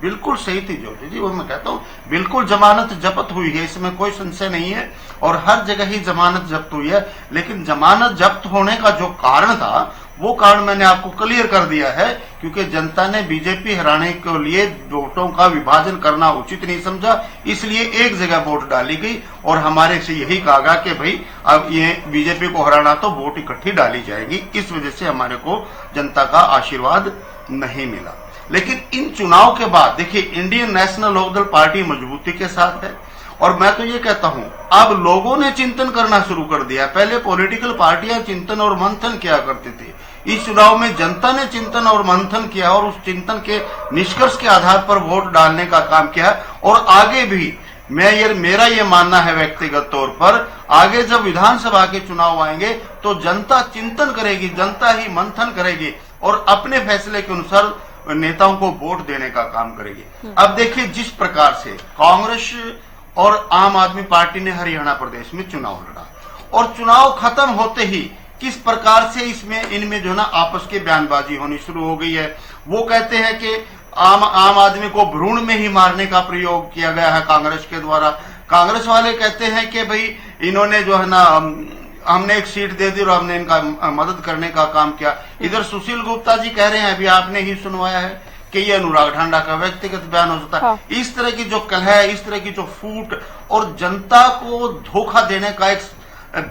बिल्कुल सही थी ज्योति जी, वो मैं कहता हूँ बिल्कुल जमानत जब्त हुई है, इसमें कोई संशय नहीं है, और हर जगह ही जमानत जब्त हुई है। लेकिन जमानत जब्त होने का जो कारण था वो कारण मैंने आपको क्लियर कर दिया है, क्योंकि जनता ने बीजेपी हराने के लिए वोटों का विभाजन करना उचित नहीं समझा, इसलिए एक जगह वोट डाली गई और हमारे से यही कहा गया कि भाई अब ये बीजेपी को हराना तो वोट इकट्ठी डाली जाएगी। इस वजह से हमारे को जनता का आशीर्वाद नहीं मिला। लेकिन इन चुनाव के बाद देखिए, इंडियन नेशनल लोकदल पार्टी मजबूती के साथ है और मैं तो ये कहता हूं अब लोगों ने चिंतन करना शुरू कर दिया। पहले पॉलिटिकल पार्टियां चिंतन और मंथन किया करती थी, इस चुनाव में जनता ने चिंतन और मंथन किया और उस चिंतन के निष्कर्ष के आधार पर वोट डालने का काम किया। और आगे भी मेरा ये मानना है व्यक्तिगत तौर पर, आगे जब विधानसभा के चुनाव आएंगे तो जनता चिंतन करेगी, जनता ही मंथन करेगी और अपने फैसले के अनुसार नेताओं को वोट देने का काम करेगी। अब देखिए, जिस प्रकार से कांग्रेस और आम आदमी पार्टी ने हरियाणा प्रदेश में चुनाव लड़ा और चुनाव खत्म होते ही किस प्रकार से इनमें जो ना आपस की बयानबाजी होनी शुरू हो गई है। वो कहते हैं कि आम आदमी को भ्रूण में ही मारने का प्रयोग किया गया है कांग्रेस के द्वारा। कांग्रेस वाले कहते हैं कि भाई इन्होंने जो है ना हमने एक सीट दे दी और हमने इनका मदद करने का काम किया। इधर सुशील गुप्ता जी कह रहे हैं, अभी आपने ही सुनवाया है कि ये अनुराग ठांडा का व्यक्तिगत बयान हो सकता है। हाँ। इस तरह की जो कलह, इस तरह की जो फूट और जनता को धोखा देने का एक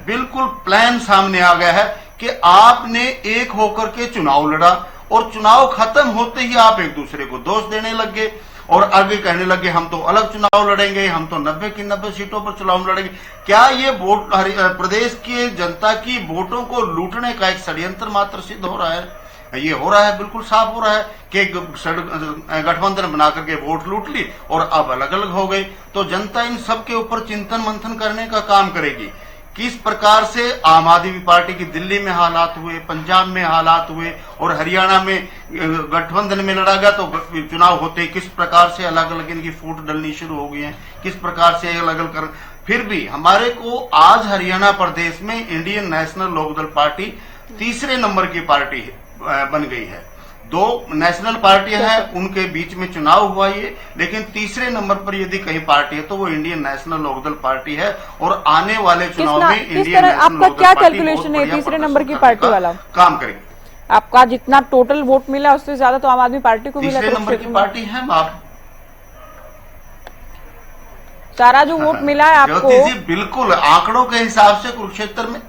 बिल्कुल प्लान सामने आ गया है कि आपने एक होकर के चुनाव लड़ा और चुनाव खत्म होते ही आप एक दूसरे को दोष देने लग गए और आगे कहने लगे हम तो अलग चुनाव लड़ेंगे, हम तो 90 की 90 सीटों पर चुनाव लड़ेंगे। क्या ये वोट प्रदेश की जनता की वोटों को लूटने का एक षड्यंत्र मात्र सिद्ध हो रहा है? ये हो रहा है, बिल्कुल साफ हो रहा है कि गठबंधन बना करके वोट लूट ली और अब अलग अलग हो गए। तो जनता इन सब के ऊपर चिंतन मंथन करने का काम करेगी। किस प्रकार से आम आदमी पार्टी की दिल्ली में हालात हुए, पंजाब में हालात हुए और हरियाणा में गठबंधन में लड़ा गया तो चुनाव होते किस प्रकार से अलग अलग इनकी फूट डलनी शुरू हो गई है, किस प्रकार से अलग अलग कर। फिर भी हमारे को आज हरियाणा प्रदेश में इंडियन नेशनल लोकदल पार्टी तीसरे नंबर की पार्टी बन गई है। दो नेशनल पार्टियां हैं, उनके बीच में चुनाव हुआ ये, लेकिन तीसरे नंबर पर यदि कहीं पार्टी है तो वो इंडियन नेशनल लोकदल पार्टी है और आने वाले चुनाव में इंडियन नेशनल आपका लोकदल क्या पार्टी कैलकुलेशन है तीसरे नंबर की पार्टी वाला काम करेगी? आपका जितना टोटल वोट मिला उससे ज्यादा तो आम आदमी पार्टी को मिला। तीसरे नंबर की पार्टी है आप सारा जो वोट मिला है आपको। ज्योति जी, बिल्कुल आंकड़ों के हिसाब से कुरुक्षेत्र में,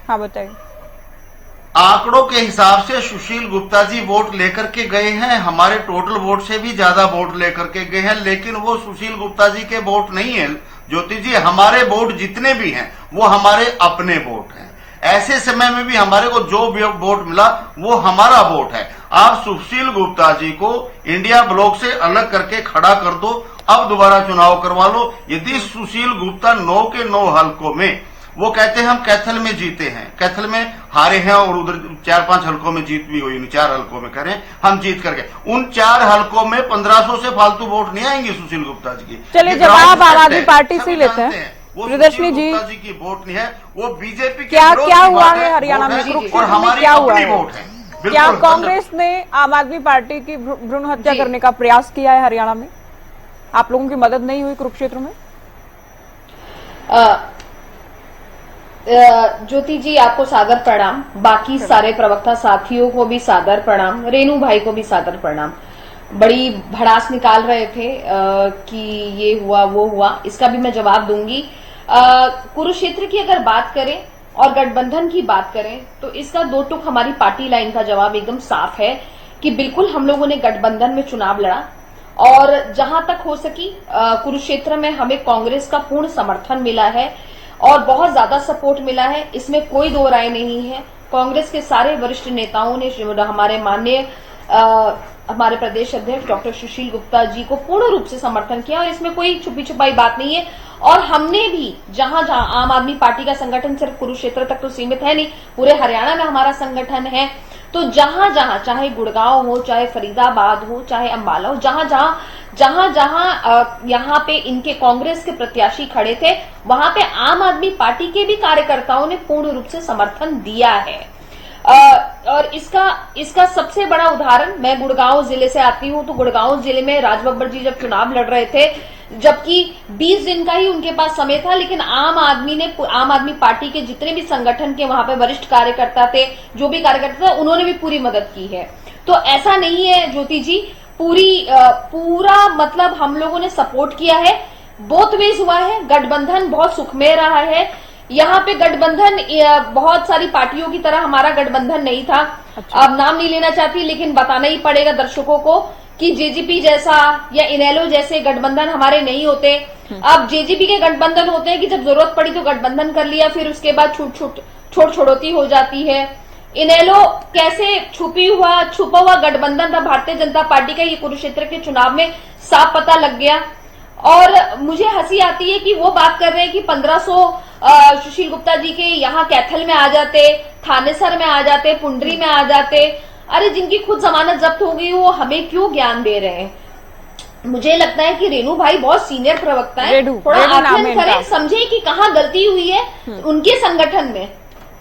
हाँ बताइए, आंकड़ों के हिसाब से सुशील गुप्ता जी वोट लेकर के गए हैं, हमारे टोटल वोट से भी ज्यादा वोट लेकर के गए हैं, लेकिन वो सुशील गुप्ता जी के वोट नहीं है ज्योति जी। हमारे वोट जितने भी हैं वो हमारे अपने वोट हैं। ऐसे समय में भी हमारे को जो भी वोट मिला वो हमारा वोट है। आप सुशील गुप्ता जी को इंडिया ब्लॉक से अलग करके खड़ा कर दो, अब दोबारा चुनाव करवा लो। यदि सुशील गुप्ता 9 के 9 हलकों में, वो कहते हैं हम कैथल में जीते हैं, कैथल में हारे हैं और उधर 4-5 हलकों में जीत भी हुई, 4 हलकों में करें हम जीत करके, उन 4 हलकों में 1500 से फालतू वोट नहीं आएंगे सुशील गुप्ता जी की। चलिए जवाब आम आदमी पार्टी से लेते हैं। प्रियदर्शनी जी, गुप्ता जी की वोट नहीं है, वो बीजेपी के क्या हुआ है हरियाणा में, और हमारी क्या हुआ अपनी है? वोट है। क्या कांग्रेस ने आम आदमी पार्टी की भ्रूण हत्या करने का प्रयास किया है हरियाणा में? आप लोगों की मदद नहीं हुई कुरुक्षेत्र में? ज्योति जी, आपको सादर प्रणाम, बाकी सारे प्रवक्ता साथियों को भी सादर प्रणाम, रेणु भाई को भी सादर प्रणाम। बड़ी भड़ास निकाल रहे थे कि ये हुआ वो हुआ, इसका भी मैं जवाब दूंगी। कुरुक्षेत्र की अगर बात करें और गठबंधन की बात करें तो इसका 2 टुक हमारी पार्टी लाइन का जवाब एकदम साफ है कि बिल्कुल हम लोगों ने गठबंधन में चुनाव लड़ा और जहां तक हो सकी कुरुक्षेत्र में हमें कांग्रेस का पूर्ण समर्थन मिला है और बहुत ज्यादा सपोर्ट मिला है, इसमें कोई दो राय नहीं है। कांग्रेस के सारे वरिष्ठ नेताओं ने हमारे माननीय हमारे प्रदेश अध्यक्ष डॉक्टर सुशील गुप्ता जी को पूर्ण रूप से समर्थन किया और इसमें कोई छुपी छुपाई बात नहीं है। और हमने भी जहां जहां आम आदमी पार्टी का संगठन सिर्फ कुरुक्षेत्र तक तो सीमित है नहीं, पूरे हरियाणा में हमारा संगठन है, तो जहां जहां चाहे गुड़गांव हो, चाहे फरीदाबाद हो, चाहे अंबाला हो, जहां जहां यहाँ पे इनके कांग्रेस के प्रत्याशी खड़े थे वहां पे आम आदमी पार्टी के भी कार्यकर्ताओं ने पूर्ण रूप से समर्थन दिया है। और इसका सबसे बड़ा उदाहरण, मैं गुड़गांव जिले से आती हूं, तो गुड़गांव जिले में राज बब्बर जी जब चुनाव लड़ रहे थे जबकि 20 दिन का ही उनके पास समय था, लेकिन आम आदमी पार्टी के जितने भी संगठन के वहां पे वरिष्ठ कार्यकर्ता थे, जो भी कार्यकर्ता थे, उन्होंने भी पूरी मदद की है। तो ऐसा नहीं है ज्योति जी, पूरा मतलब हम लोगों ने सपोर्ट किया है, बोथ वेज हुआ है। गठबंधन बहुत सुखमय रहा है। यहाँ पे गठबंधन बहुत सारी पार्टियों की तरह हमारा गठबंधन नहीं था। अच्छा। अब नाम नहीं लेना चाहती, लेकिन बताना ही पड़ेगा दर्शकों को कि जेजेपी जैसा या इनेलो जैसे गठबंधन हमारे नहीं होते। अब जेजेपी के गठबंधन होते हैं कि जब जरूरत पड़ी तो गठबंधन कर लिया, फिर उसके बाद छोड़ छोड़ोती हो जाती है। इनेलो कैसे छुपा हुआ गठबंधन था भारतीय जनता पार्टी का, ये कुरुक्षेत्र के चुनाव में साफ पता लग गया। और मुझे हंसी आती है कि वो बात कर रहे हैं कि 1500 सुशील गुप्ता जी के यहाँ कैथल में आ जाते, थानेसर में आ जाते, पुंडरी में आ जाते। अरे जिनकी खुद जमानत जब्त हो गई वो हमें क्यों ज्ञान दे रहे हैं? मुझे लगता है कि रेणु भाई बहुत सीनियर प्रवक्ता है, थोड़ा आकलन करें, समझे कि कहाँ गलती हुई है उनके संगठन में।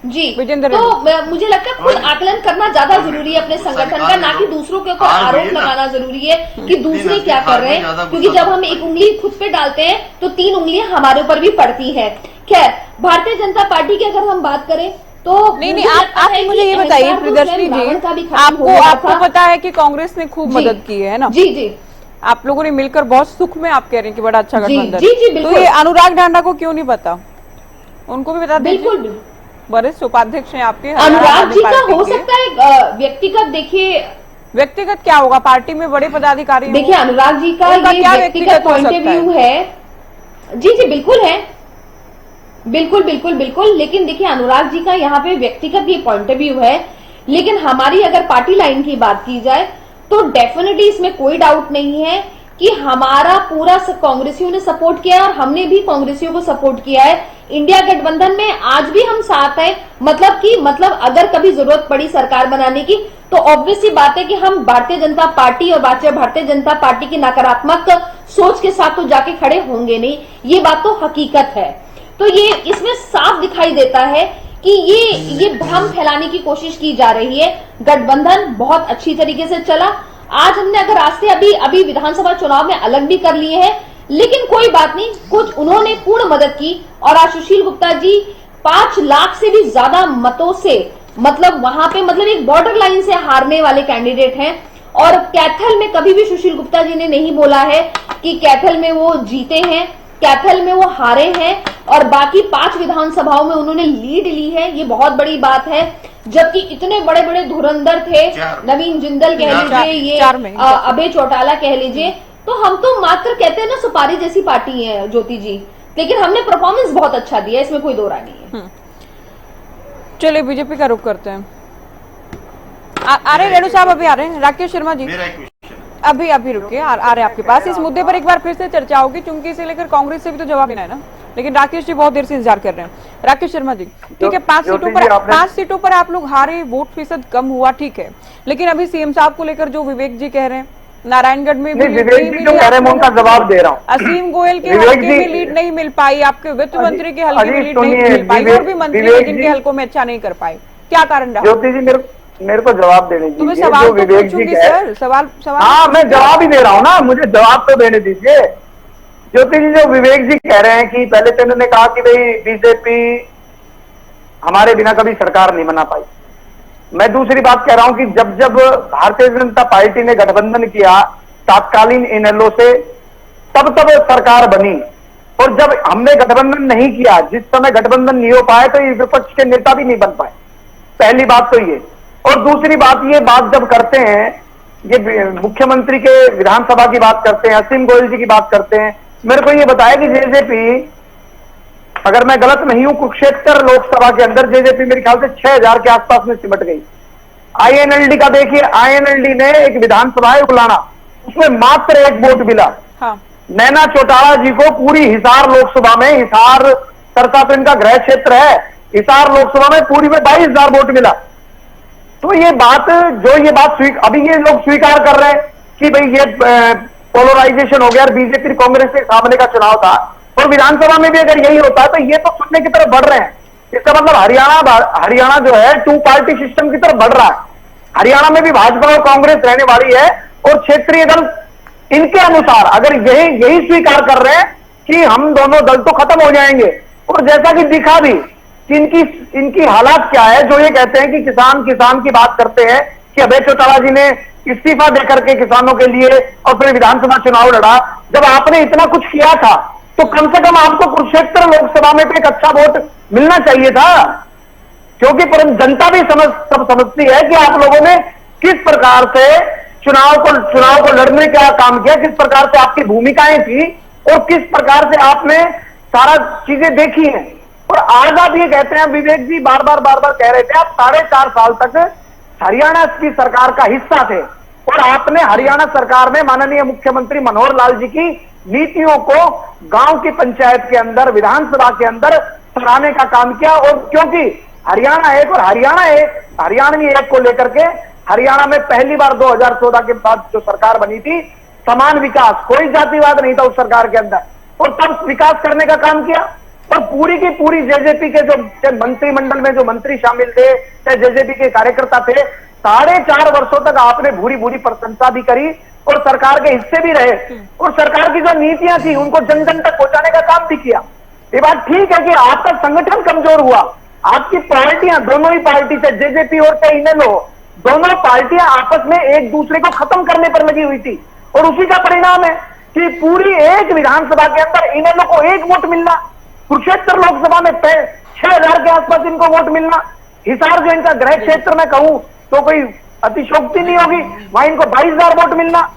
जी, तो मुझे लगता है खुद आकलन करना ज्यादा जरूरी है अपने संगठन का, ना कि दूसरों के ऊपर आरोप लगाना जरूरी है कि दूसरे क्या कर रहे हैं, क्योंकि जब हम एक उंगली खुद पे डालते हैं तो 3 उंगलियां हमारे ऊपर भी पड़ती है। खैर, भारतीय जनता पार्टी की अगर हम बात करें तो नहीं, आप मुझे ये बताइए प्रियदर्शनी जी, आपको पता है कि कांग्रेस ने खूब मदद की है ना? जी जी, आप लोगों ने मिलकर बहुत सुख में, आप कह रहे हैं कि बड़ा अच्छा गठबंधन। जी जी, तो ये अनुराग ढांडा को क्यों नहीं पता? उनको भी बता दीजिए। बिल्कुल, वरिष्ठ उपाध्यक्ष हैं आपके अनुराग जी का हो सकता है व्यक्तिगत, देखिए व्यक्तिगत क्या होगा, पार्टी में बड़े पदाधिकारी, देखिए अनुराग जी का ये व्यक्तिगत पॉइंट ऑफ व्यू है। जी जी बिल्कुल है, बिल्कुल, लेकिन देखिए अनुराग जी का यहाँ पे व्यक्तिगत ये पॉइंट ऑफ व्यू है, लेकिन हमारी अगर पार्टी लाइन की बात की जाए तो डेफिनेटली इसमें कोई डाउट नहीं है कि हमारा पूरा कांग्रेसियों ने सपोर्ट किया है और हमने भी कांग्रेसियों को सपोर्ट किया है। इंडिया गठबंधन में आज भी हम साथ हैं, मतलब अगर कभी जरूरत पड़ी सरकार बनाने की तो ऑब्वियस सी बात है कि हम भारतीय जनता पार्टी और भारतीय जनता पार्टी की नकारात्मक सोच के साथ तो जाके खड़े होंगे नहीं, ये बात तो हकीकत है। तो ये इसमें साफ दिखाई देता है कि ये भ्रम फैलाने की कोशिश की जा रही है। गठबंधन बहुत अच्छी तरीके से चला। आज हमने अगर रास्ते अभी विधानसभा चुनाव में अलग भी कर लिए हैं, लेकिन कोई बात नहीं, कुछ उन्होंने पूर्ण मदद की। और आज सुशील गुप्ता जी 5 लाख से भी ज्यादा मतों से मतलब वहां पे एक बॉर्डर लाइन से हारने वाले कैंडिडेट हैं। और कैथल में कभी भी सुशील गुप्ता जी ने नहीं बोला है कि कैथल में वो जीते हैं, कैथल में वो हारे हैं, और बाकी 5 विधानसभाओं में उन्होंने लीड ली है। ये बहुत बड़ी बात है, जबकि इतने बड़े बड़े धुरंधर थे, नवीन जिंदल कह लीजिए, ये अभय चौटाला कह लीजिए, तो हम तो मात्र कहते हैं ना सुपारी जैसी पार्टी है ज्योति जी, लेकिन हमने परफॉर्मेंस बहुत अच्छा दिया, इसमें कोई दो राय नहीं है। चलिए बीजेपी का रुख करते हैं। आ रहे रेणु साहब, अभी आ रहे हैं। राकेश शर्मा जी अभी रुके, आ रहे आपके पास। इस मुद्दे पर एक बार फिर से चर्चा होगी, क्योंकि इसे लेकर कांग्रेस से भी तो जवाब देना है ना, लेकिन राकेश जी बहुत देर से इंतजार कर रहे हैं। राकेश शर्मा जी, ठीक है, 5 सीटों पर आप लोग हारे, वोट फीसद कम हुआ, ठीक है, लेकिन अभी सीएम साहब को लेकर जो विवेक जी कह रहे हैं, नारायणगढ़ में भी विवेक जी जो कह रहे हैं मैं उनका जवाब दे रहा हूँ। असीम गोयल के हल्के में लीड नहीं मिल पाई, आपके वित्त मंत्री के हल्के में लीड नहीं मिल पाई, और भी मंत्री जिनके हल्कों में अच्छा नहीं कर पाए, क्या कारण रहा? ज्योति जी मेरे को जवाब देने दीजिए। सवाल तो पूछूंगी सर, सवाल हाँ मैं जवाब ही दे रहा हूँ ना, मुझे जवाब तो देने दीजिए। ज्योति जी जो विवेक जी कह रहे हैं कि पहले तो इन्होंने कहा कि भाई बीजेपी हमारे बिना कभी सरकार नहीं बना पाई। मैं दूसरी बात कह रहा हूं कि जब भारतीय जनता पार्टी ने गठबंधन किया तात्कालीन इनेलो से, तब सरकार बनी। और जब हमने गठबंधन नहीं किया, जिस समय गठबंधन नहीं हो पाए, तो ये विपक्ष के नेता भी नहीं बन पाए। पहली बात तो ये। और दूसरी बात, ये बात जब करते हैं, ये मुख्यमंत्री के विधानसभा की बात करते हैं, असीम गोयल जी की बात करते हैं, मेरे को ये बताया कि जेजेपी, अगर मैं गलत नहीं हूं, कुरुक्षेत्र लोकसभा के अंदर जेजेपी मेरे ख्याल से 6000 के आसपास में सिमट गई। आईएनएलडी का देखिए, आईएनएलडी ने एक विधानसभा है उलाना, उसमें मात्र 1 वोट मिला। हाँ। नैना चौटाला जी को पूरी हिसार लोकसभा में, हिसार सरसा तो इनका गृह क्षेत्र है, हिसार लोकसभा में पूरी में 22,000 वोट मिला। तो ये बात अभी ये लोग स्वीकार कर रहे हैं कि भाई ये पोलराइजेशन हो गया, बीजेपी कांग्रेस के सामने का चुनाव था, और विधानसभा में भी अगर यही होता है तो ये तो सुनने की तरफ बढ़ रहे हैं। इसका मतलब हरियाणा जो है 2 पार्टी सिस्टम की तरफ बढ़ रहा है। हरियाणा में भी भाजपा और कांग्रेस रहने वाली है, और क्षेत्रीय दल इनके अनुसार अगर यही स्वीकार कर रहे हैं कि हम दोनों दल तो खत्म हो जाएंगे, और जैसा कि दिखा भी कि इनकी हालात क्या है, जो ये कहते हैं कि किसान की बात करते हैं कि अभय चौटाला जी ने इस्तीफा देकर के किसानों के लिए और फिर विधानसभा चुनाव लड़ा। जब आपने इतना कुछ किया था तो कम से कम आपको कुरुक्षेत्र लोकसभा में तो एक अच्छा वोट मिलना चाहिए था, क्योंकि जनता भी सब समझती है कि आप लोगों ने किस प्रकार से चुनाव को लड़ने का काम किया, किस प्रकार से आपकी भूमिकाएं थी और किस प्रकार से आपने सारा चीजें देखी हैं। और आज आप ये कहते हैं, विवेक जी बार बार कह रहे थे, आप 4.5 साल तक हरियाणा की सरकार का हिस्सा थे और आपने हरियाणा सरकार में माननीय मुख्यमंत्री मनोहर लाल जी की नीतियों को गांव की पंचायत के अंदर, विधानसभा के अंदर सराहने का काम किया। और क्योंकि हरियाणा एक और हरियाणवी एक को लेकर के हरियाणा में पहली बार 2014 के बाद जो सरकार बनी थी, समान विकास, कोई जातिवाद नहीं था उस सरकार के अंदर, और तब विकास करने का काम किया। और पूरी की पूरी जेजेपी के जो मंत्रिमंडल में जो मंत्री शामिल थे, चाहे जेजेपी के कार्यकर्ता थे, 4.5 वर्षों तक आपने भूरी प्रशंसा भी करी और सरकार के हिस्से भी रहे और सरकार की जो नीतियां थी उनको जन जन तक पहुंचाने का काम भी किया। ये बात ठीक है कि आपका संगठन कमजोर हुआ, आपकी पार्टियां, दोनों ही पार्टी चाहे जेजेपी और चाहे इनेलो, दोनों पार्टियां आपस में एक दूसरे को खत्म करने पर लगी हुई थी और उसी का परिणाम है कि पूरी एक विधानसभा के अंदर इनेलो को 1 वोट मिलना, कुरुक्षेत्र लोकसभा में 6,000 के आसपास इनको वोट मिलना, हिसार जो इनका गृह क्षेत्र में कहूं तो कोई अतिशोक्ति नहीं होगी, वहां इनको 22,000 वोट मिलना।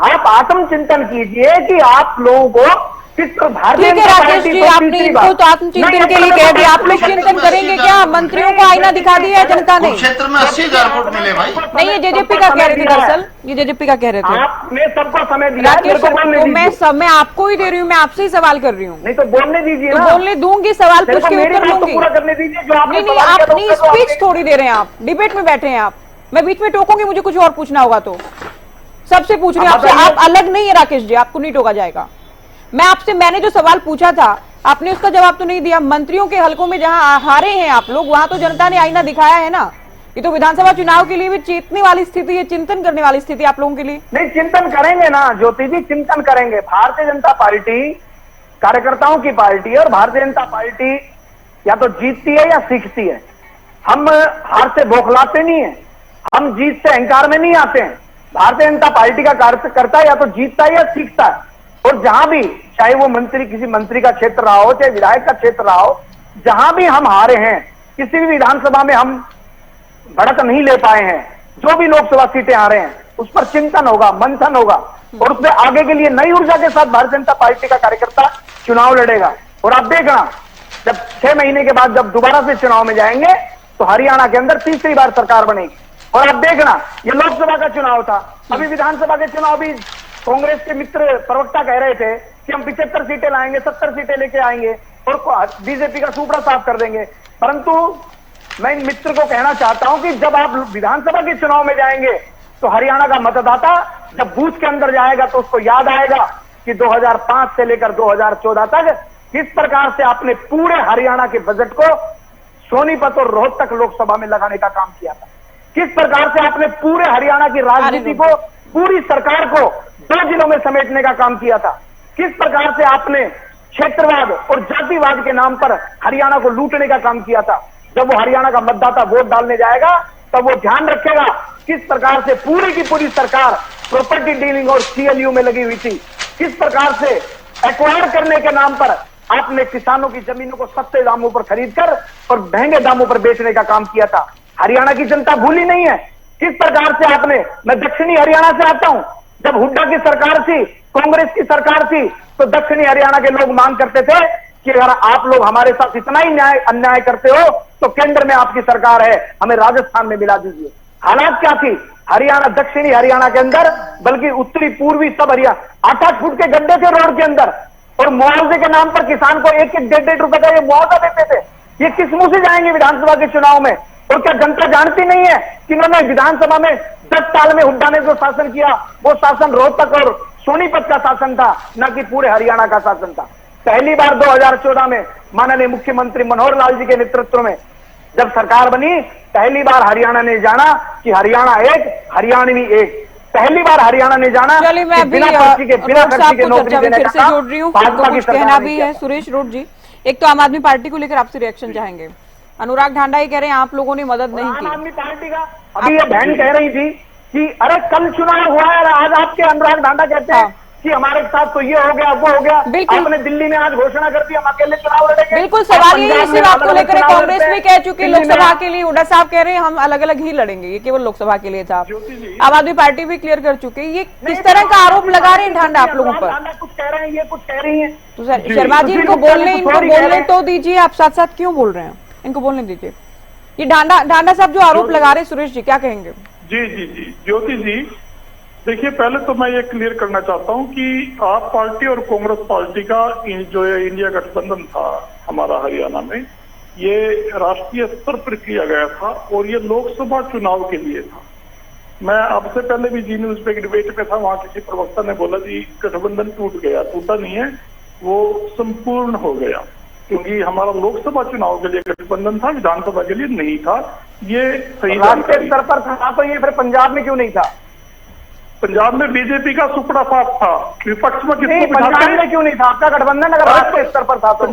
आप आत्मचिंतन कीजिए कि आप लोगों को ठीक है राकेश जी, आपने इनको तो आत्मचिंतन के लिए कह दिया, आप लोग चिंतन करेंगे क्या? मंत्रियों को आईना दिखा दिया है जनता ने। क्षेत्र में 80,000 वोट मिले भाई। नहीं, ये जेजेपी का कह रहे थे, दरअसल ये जेजेपी का कह रहे थे। आपने सबको समय दिया, राकेश तो मैं आपको ही दे रही हूँ, मैं आपसे ही सवाल कर रही हूँ। नहीं तो बोलने दीजिए, तो बोलने दूंगी, सवाल पूछ के उत्तर दूंगी। करने दीजिए जो नहीं, आप अपनी स्पीच थोड़ी दे रहे हैं, आप डिबेट में बैठे हैं आप, मैं बीच में टोकूंगी, मुझे कुछ और पूछना होगा तो सबसे पूछ रही हूँ आपसे, आप अलग नहीं है राकेश जी, आपको नहीं टोका जाएगा। मैंने जो सवाल पूछा था आपने उसका जवाब तो नहीं दिया। मंत्रियों के हलकों में जहां हारे हैं आप लोग, वहां तो जनता ने आईना दिखाया है ना। ये तो विधानसभा चुनाव के लिए भी चेतने वाली स्थिति है, चिंतन करने वाली स्थिति आप लोगों के लिए। नहीं, चिंतन करेंगे ना ज्योति जी, चिंतन करेंगे। भारतीय जनता पार्टी कार्यकर्ताओं की पार्टी है और भारतीय जनता पार्टी या तो जीतती है या सीखती है। हम हार से बौखलाते नहीं है, हम जीत से अहंकार में नहीं आते हैं। भारतीय जनता पार्टी का कार्यकर्ता या तो जीतता है या सीखता है, और जहां भी, चाहे वो किसी मंत्री का क्षेत्र रहा हो, चाहे विधायक का क्षेत्र रहा हो, जहां भी हम हारे हैं, किसी भी विधानसभा में हम बढ़त नहीं ले पाए हैं, जो भी लोकसभा सीटें आ रहे हैं उस पर चिंतन होगा, मंथन होगा और उसमें आगे के लिए नई ऊर्जा के साथ भारतीय जनता पार्टी का कार्यकर्ता चुनाव लड़ेगा। और आप देखना, जब 6 महीने के बाद जब दोबारा से चुनाव में जाएंगे तो हरियाणा के अंदर तीसरी बार सरकार बनेगी। और आप देखना, ये लोकसभा का चुनाव था, अभी विधानसभा के चुनाव भी कांग्रेस के मित्र प्रवक्ता कह रहे थे कि हम 75 सीटें लाएंगे, 70 सीटें लेके आएंगे और बीजेपी का सुपड़ा साफ कर देंगे। परंतु मैं इन मित्र को कहना चाहता हूं कि जब आप विधानसभा के चुनाव में जाएंगे तो हरियाणा का मतदाता जब बूथ के अंदर जाएगा तो उसको याद आएगा कि 2005 से लेकर 2014 तक किस प्रकार से आपने पूरे हरियाणा के बजट को सोनीपत और रोहतक लोकसभा में लगाने का काम किया था, किस प्रकार से आपने पूरे हरियाणा की राजनीति को, पूरी सरकार को 2 जिलों में समेटने का काम किया था, किस प्रकार से आपने क्षेत्रवाद और जातिवाद के नाम पर हरियाणा को लूटने का काम किया था। जब वो हरियाणा का मतदाता वोट डालने जाएगा तब वो ध्यान रखेगा किस प्रकार से पूरी की पूरी सरकार प्रॉपर्टी डीलिंग और सीएलयू में लगी हुई थी, किस प्रकार से एक्वायर करने के नाम पर आपने किसानों की जमीनों को सस्ते दामों पर खरीदकर और महंगे दामों पर बेचने का काम किया था। हरियाणा की जनता भूली नहीं है किस प्रकार से आपने, मैं दक्षिणी हरियाणा से आता हूं, जब हुड्डा की सरकार थी, कांग्रेस की सरकार थी, तो दक्षिणी हरियाणा के लोग मांग करते थे कि अगर आप लोग हमारे साथ इतना ही अन्याय करते हो तो केंद्र में आपकी सरकार है, हमें राजस्थान में मिला दीजिए। हालात क्या थी हरियाणा, दक्षिणी हरियाणा के अंदर, बल्कि उत्तरी पूर्वी सब हरियाणा 8-8 फुट के गड्ढे थे रोड के अंदर और मुआवजे के नाम पर किसान को 1-1 रुपए का ये मुआवजा देते थे। ये किस मुंह से जाएंगे विधानसभा के चुनाव में? और क्या जनता जानती नहीं है कि उन्होंने विधानसभा में 10 साल में हुड्डा ने जो शासन किया वो शासन रोहतक और सोनीपत का शासन था, न कि पूरे हरियाणा का शासन था। पहली बार 2014 में माननीय मुख्यमंत्री मनोहर लाल जी के नेतृत्व में जब सरकार बनी, पहली बार हरियाणा ने जाना कि हरियाणा एक, हरियाणवी एक। पहली बार हरियाणा ने जाना। चलिए मैं बिना पर्ची के नौकरी देने का फिर से काम जोड़ रही हूँ, भाजपा की कुछ सरकार कहना ने भी किया। है। सुरेश रोड जी, एक तो आम आदमी पार्टी को लेकर आपसे रिएक्शन चाहेंगे। अनुराग ढांडा ये कह रहे हैं आप लोगों ने मदद नहीं आम की। आदमी पार्टी का अभी ये बहन कह रही थी कि अरे कल चुनाव हुआ है, आज आपके अनुराग ढांडा कहते हैं कि हमारे साथ तो ये हो गया वो हो गया। बिल्कुल। आपने दिल्ली में आज घोषणा कर दी हम अकेले चुनाव लड़ेंगे। बिल्कुल, सवाल यही इसी बात को लेकर है। कांग्रेस भी कह चुकी लोकसभा के लिए, हुड्डा साहब कह रहे हैं हम अलग अलग ही लड़ेंगे, ये केवल लोकसभा के लिए था। आम आदमी पार्टी भी क्लियर कर चुकी है। ये किस तरह का आरोप लगा रहे हैं ढांडा आप लोगों पर? कुछ कह रहे हैं, ये कुछ कह रही है। तो सर शर्मा जी इनको बोलने तो दीजिए, आप साथ साथ क्यों बोल रहे हैं? इनको बोलने दीजिए। ये ढांडा साहब जो आरोप लगा रहे हैं, सुरेश जी क्या कहेंगे? जी जी जी ज्योति जी, देखिए पहले तो मैं ये क्लियर करना चाहता हूं कि आप पार्टी और कांग्रेस पार्टी का जो इंडिया गठबंधन था हमारा हरियाणा में, ये राष्ट्रीय स्तर पर किया गया था और ये लोकसभा चुनाव के लिए था। मैं आपसे पहले भी जी न्यूज पे एक डिबेट में था, वहां किसी प्रवक्ता ने बोला जी गठबंधन टूट गया। टूटा नहीं है, वो संपूर्ण हो गया, क्योंकि हमारा लोकसभा चुनाव के लिए गठबंधन था, विधानसभा के लिए नहीं था। ये सही राष्ट्रीय स्तर पर था, तो ये फिर पंजाब में क्यों नहीं था? पंजाब में बीजेपी का सुपड़ा साफ था, विपक्ष में किसको पंजाब में क्यों नहीं था? आपका गठबंधन अगर राष्ट्रीय स्तर पर था तो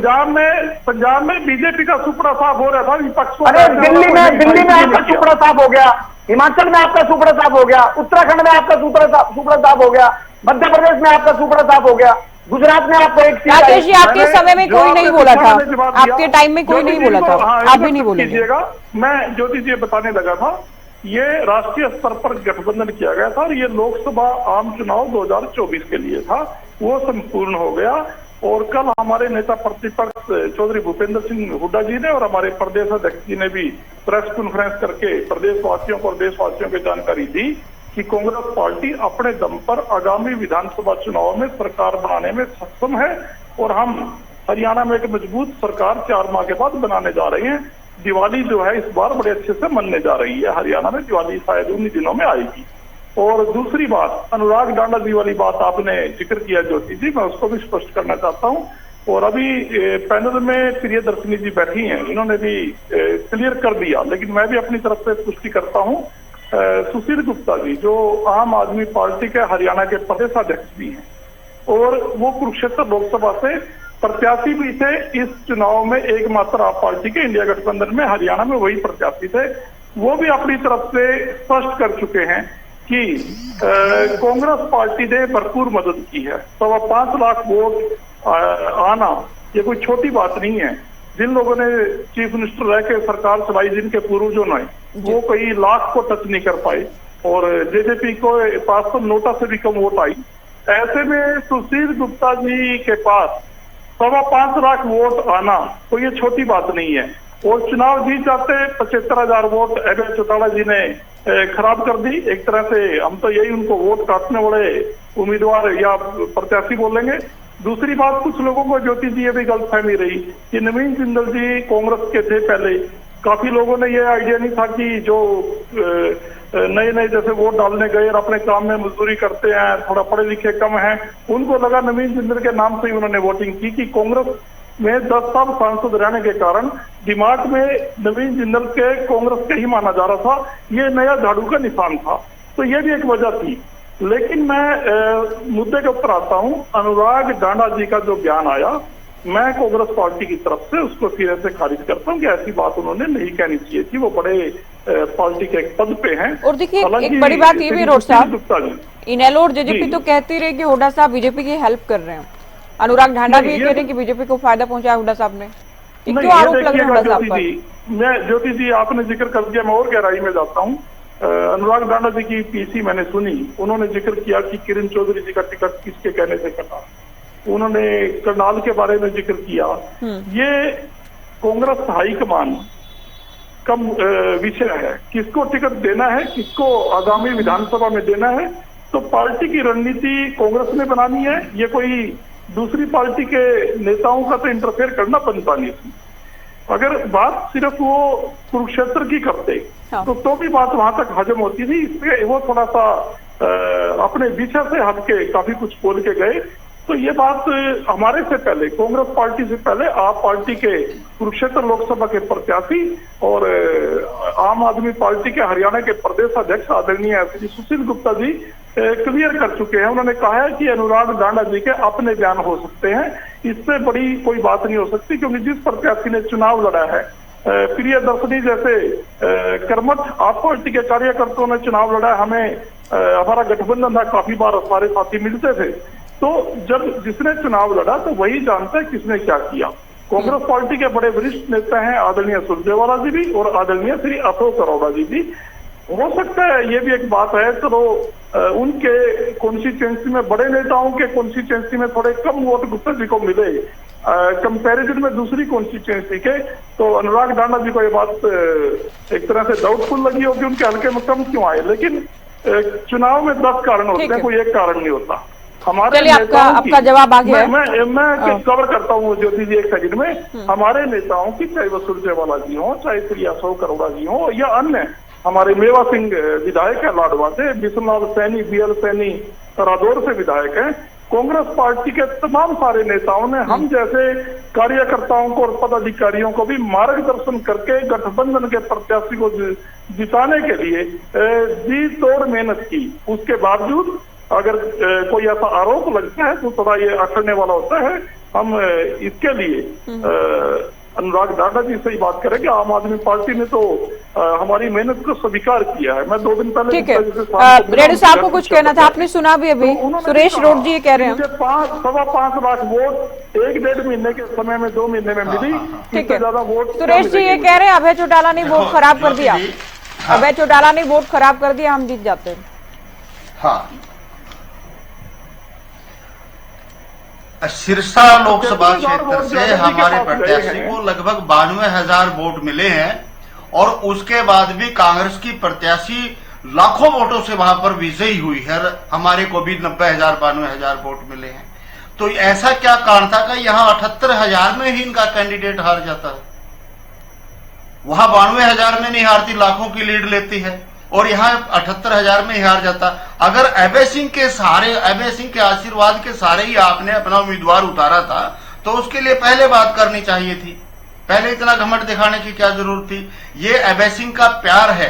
पंजाब में बीजेपी का सुपड़ा साफ हो रहा था, विपक्ष को। अरे दिल्ली में आपका सुपड़ा साफ हो गया, हिमाचल में आपका सुपड़ा साफ हो गया, उत्तराखंड में आपका सुपड़ा साफ हो गया, मध्य प्रदेश में आपका सुपड़ा साफ हो गया, गुजरात में आपको एक राकेश जी आपके समय में कोई नहीं बोला था, आपके टाइम में कोई नहीं बोला था, आप भी नहीं बोलेंगे। मैं ज्योति जी बताने लगा था, ये राष्ट्रीय स्तर पर गठबंधन किया गया था और ये लोकसभा आम चुनाव 2024 के लिए था, वो संपूर्ण हो गया। और कल हमारे नेता प्रतिपक्ष चौधरी भूपेंद्र सिंह हुड्डा जी ने और हमारे प्रदेश अध्यक्ष जी ने भी प्रेस कॉन्फ्रेंस करके प्रदेशवासियों को और देशवासियों को जानकारी दी कि कांग्रेस पार्टी अपने दम पर आगामी विधानसभा चुनाव में सरकार बनाने में सक्षम है और हम हरियाणा में एक मजबूत सरकार 4 माह के बाद बनाने जा रहे हैं। दिवाली जो है इस बार बड़े अच्छे से मनने जा रही है हरियाणा में, दिवाली शायद उन्हीं दिनों में आएगी। और दूसरी बात, अनुराग ढांडा जी वाली बात आपने जिक्र किया ज्योति जी, मैं उसको भी स्पष्ट करना चाहता हूं। और अभी पैनल में प्रियदर्शनी जी बैठी हैं, इन्होंने भी क्लियर कर दिया, लेकिन मैं भी अपनी तरफ से पुष्टि करता हूं। सुशील गुप्ता जी जो आम आदमी पार्टी के हरियाणा के प्रदेशाध्यक्ष भी हैं और वो कुरुक्षेत्र लोकसभा से प्रत्याशी भी थे इस चुनाव में, एकमात्र आप पार्टी के इंडिया गठबंधन में हरियाणा में वही प्रत्याशी थे। वो भी अपनी तरफ से स्पष्ट कर चुके हैं कि कांग्रेस पार्टी ने भरपूर मदद की है। 5.25 लाख वोट आना ये कोई छोटी बात नहीं है। जिन लोगों ने चीफ मिनिस्टर रह के सरकार चलाई, जिनके पूर्वजों ने, वो कई लाख को टच नहीं कर पाए और जेजेपी को पास तो नोटा से भी कम वोट आई। ऐसे में सुशील गुप्ता जी के पास 5.25 लाख वोट आना तो ये छोटी बात नहीं है। और चुनाव जीत जाते 75,000 वोट एमएल चौटाला जी ने खराब कर दी। एक तरह से हम तो यही उनको वोट काटने वाले उम्मीदवार या प्रत्याशी बोलेंगे। दूसरी बात, कुछ लोगों को ज्योति जी ये भी गलतफहमी रही कि नवीन जिंदल जी कांग्रेस के थे पहले। काफी लोगों ने ये आइडिया नहीं था कि जो नए नए जैसे वोट डालने गए और अपने काम में मजदूरी करते हैं, थोड़ा पढ़े लिखे कम हैं, उनको लगा नवीन जिंदल के नाम से ही उन्होंने वोटिंग की कि कांग्रेस में 10 साल सांसद रहने के कारण दिमाग में नवीन जिंदल के कांग्रेस के ही माना जा रहा था। ये नया झाड़ू का निशान था, तो ये भी एक वजह थी। लेकिन मैं मुद्दे के ऊपर आता हूं। अनुराग ढांडा जी का जो बयान आया, मैं कांग्रेस पार्टी की तरफ से उसको सिरे से खारिज करता हूं कि ऐसी बात उन्होंने नहीं कहनी चाहिए थी। वो बड़े पार्टी के एक पद पे हैं। और देखिए एक बड़ी बात ये भी रोड साहब, इनेलो और जेजेपी तो कहती रहे कि हुड्डा साहब बीजेपी की हेल्प कर रहे हैं। अनुराग ढांडा भी कह रहे हैं कि बीजेपी को फायदा पहुंचाया हुड्डा साहब ने। क्यों आरोप लग रहा है हुड्डा साहब पर? मैं ज्योति जी आपने जिक्र कर दिया, मैं और गहराई में जाता हूँ। अनुराग ढांडा जी की पीसी मैंने सुनी, उन्होंने जिक्र किया कि किरण चौधरी जी का टिकट किसके कहने से कटा। उन्होंने करनाल के बारे में जिक्र किया। ये कांग्रेस हाईकमान का विषय है, किसको टिकट देना है, किसको आगामी विधानसभा में देना है, तो पार्टी की रणनीति कांग्रेस ने बनानी है। ये कोई दूसरी पार्टी के नेताओं का तो इंटरफेयर करना बनता नहीं थी। अगर बात सिर्फ वो कुरुक्षेत्र की करते तो भी बात वहां तक हजम होती थी। इसलिए वो थोड़ा सा अपने विषय से हट के काफी कुछ बोल के गए। तो ये बात हमारे से पहले, कांग्रेस पार्टी से पहले आप पार्टी के कुरुक्षेत्र लोकसभा के प्रत्याशी और आम आदमी पार्टी के हरियाणा के प्रदेश अध्यक्ष आदरणीय श्री सुशील गुप्ता जी क्लियर कर चुके हैं। उन्होंने कहा है कि अनुराग डांडा जी के अपने बयान हो सकते हैं, इससे बड़ी कोई बात नहीं हो सकती, क्योंकि जिस प्रत्याशी ने चुनाव लड़ा है, प्रियदर्शनी जैसे कर्मठ आप पार्टी के कार्यकर्ताओं ने चुनाव लड़ा, हमें हमारा गठबंधन था, काफी बार हमारे साथी मिलते थे, तो जब जिसने चुनाव लड़ा तो वही जानता है किसने क्या किया। कांग्रेस पार्टी के बड़े वरिष्ठ नेता हैं आदरणीय सुरजेवाला जी भी और आदरणीय श्री अशोक अरोड़ा जी भी। हो सकता है ये भी एक बात है, चलो उनके कॉन्स्टिट्यूएंसी में, बड़े नेताओं के कॉन्स्टिट्यूएंसी में थोड़े कम वोट गुप्ता जी को मिले कंपैरिजन में दूसरी कॉन्स्टिट्यूएंसी के, तो अनुराग डांडा जी को ये बात एक तरह से डाउटफुल लगी होगी उनके हल्के में कम क्यों आए। लेकिन चुनाव में 10 कारण होते हैं, कोई एक कारण नहीं होता। हमारे आपका जवाब आ गया। मैं कवर करता हूँ ज्योति जी एक सेकंड में। हमारे नेताओं की, चाहे वो सुरजेवाला जी हो, चाहे श्री अशोक अरोड़ा जी हो या अन्य हमारे मेवा सिंह विधायक है लाडवा से, बिशनलाल सैनी, बीएल सैनी रादौर से विधायक है, कांग्रेस पार्टी के तमाम सारे नेताओं ने हम जैसे कार्यकर्ताओं को और पदाधिकारियों को भी मार्गदर्शन करके गठबंधन के प्रत्याशी को जिताने के लिए जी तोड़ मेहनत की। उसके बावजूद अगर कोई ऐसा आरोप लगता है तो थोड़ा ये अखड़ने वाला होता है। हम इसके लिए अनुराग डांडा जी से ही बात करें कि आम आदमी पार्टी ने तो हमारी मेहनत को स्वीकार किया है। मैं 2 दिन पहले ठीक है, रेड्डी साहब को कुछ कहना था, आपने सुना भी अभी, सुरेश रोड जी ये कह रहे हैं 5.25 लाख वोट 1-1.5 महीने के समय में, 2 महीने में मिली। ठीक है, ज्यादा वोट सुरेश जी ये कह रहे हैं अभय चौटाला ने वोट खराब कर दिया, अभय चौटाला ने वोट खराब कर दिया, हम जीत जाते हैं। हाँ, सिरसा लोकसभा क्षेत्र से हमारे प्रत्याशी को लगभग 92,000 वोट मिले हैं और उसके बाद भी कांग्रेस की प्रत्याशी लाखों वोटों से वहां पर विजयी हुई है। हमारे को भी 90,000 92,000 वोट मिले हैं। तो ऐसा क्या कारण था कि यहाँ 78,000 में ही इनका कैंडिडेट हार जाता है, वहां 92,000 में नहीं हारती, लाखों की लीड लेती है, और यहाँ 78,000 में ही हार जाता। अगर अभय सिंह के आशीर्वाद के सहारे ही आपने अपना उम्मीदवार उतारा था तो उसके लिए पहले बात करनी चाहिए थी, पहले इतना घमंड दिखाने की क्या जरूरत थी। ये अभय सिंह का प्यार है,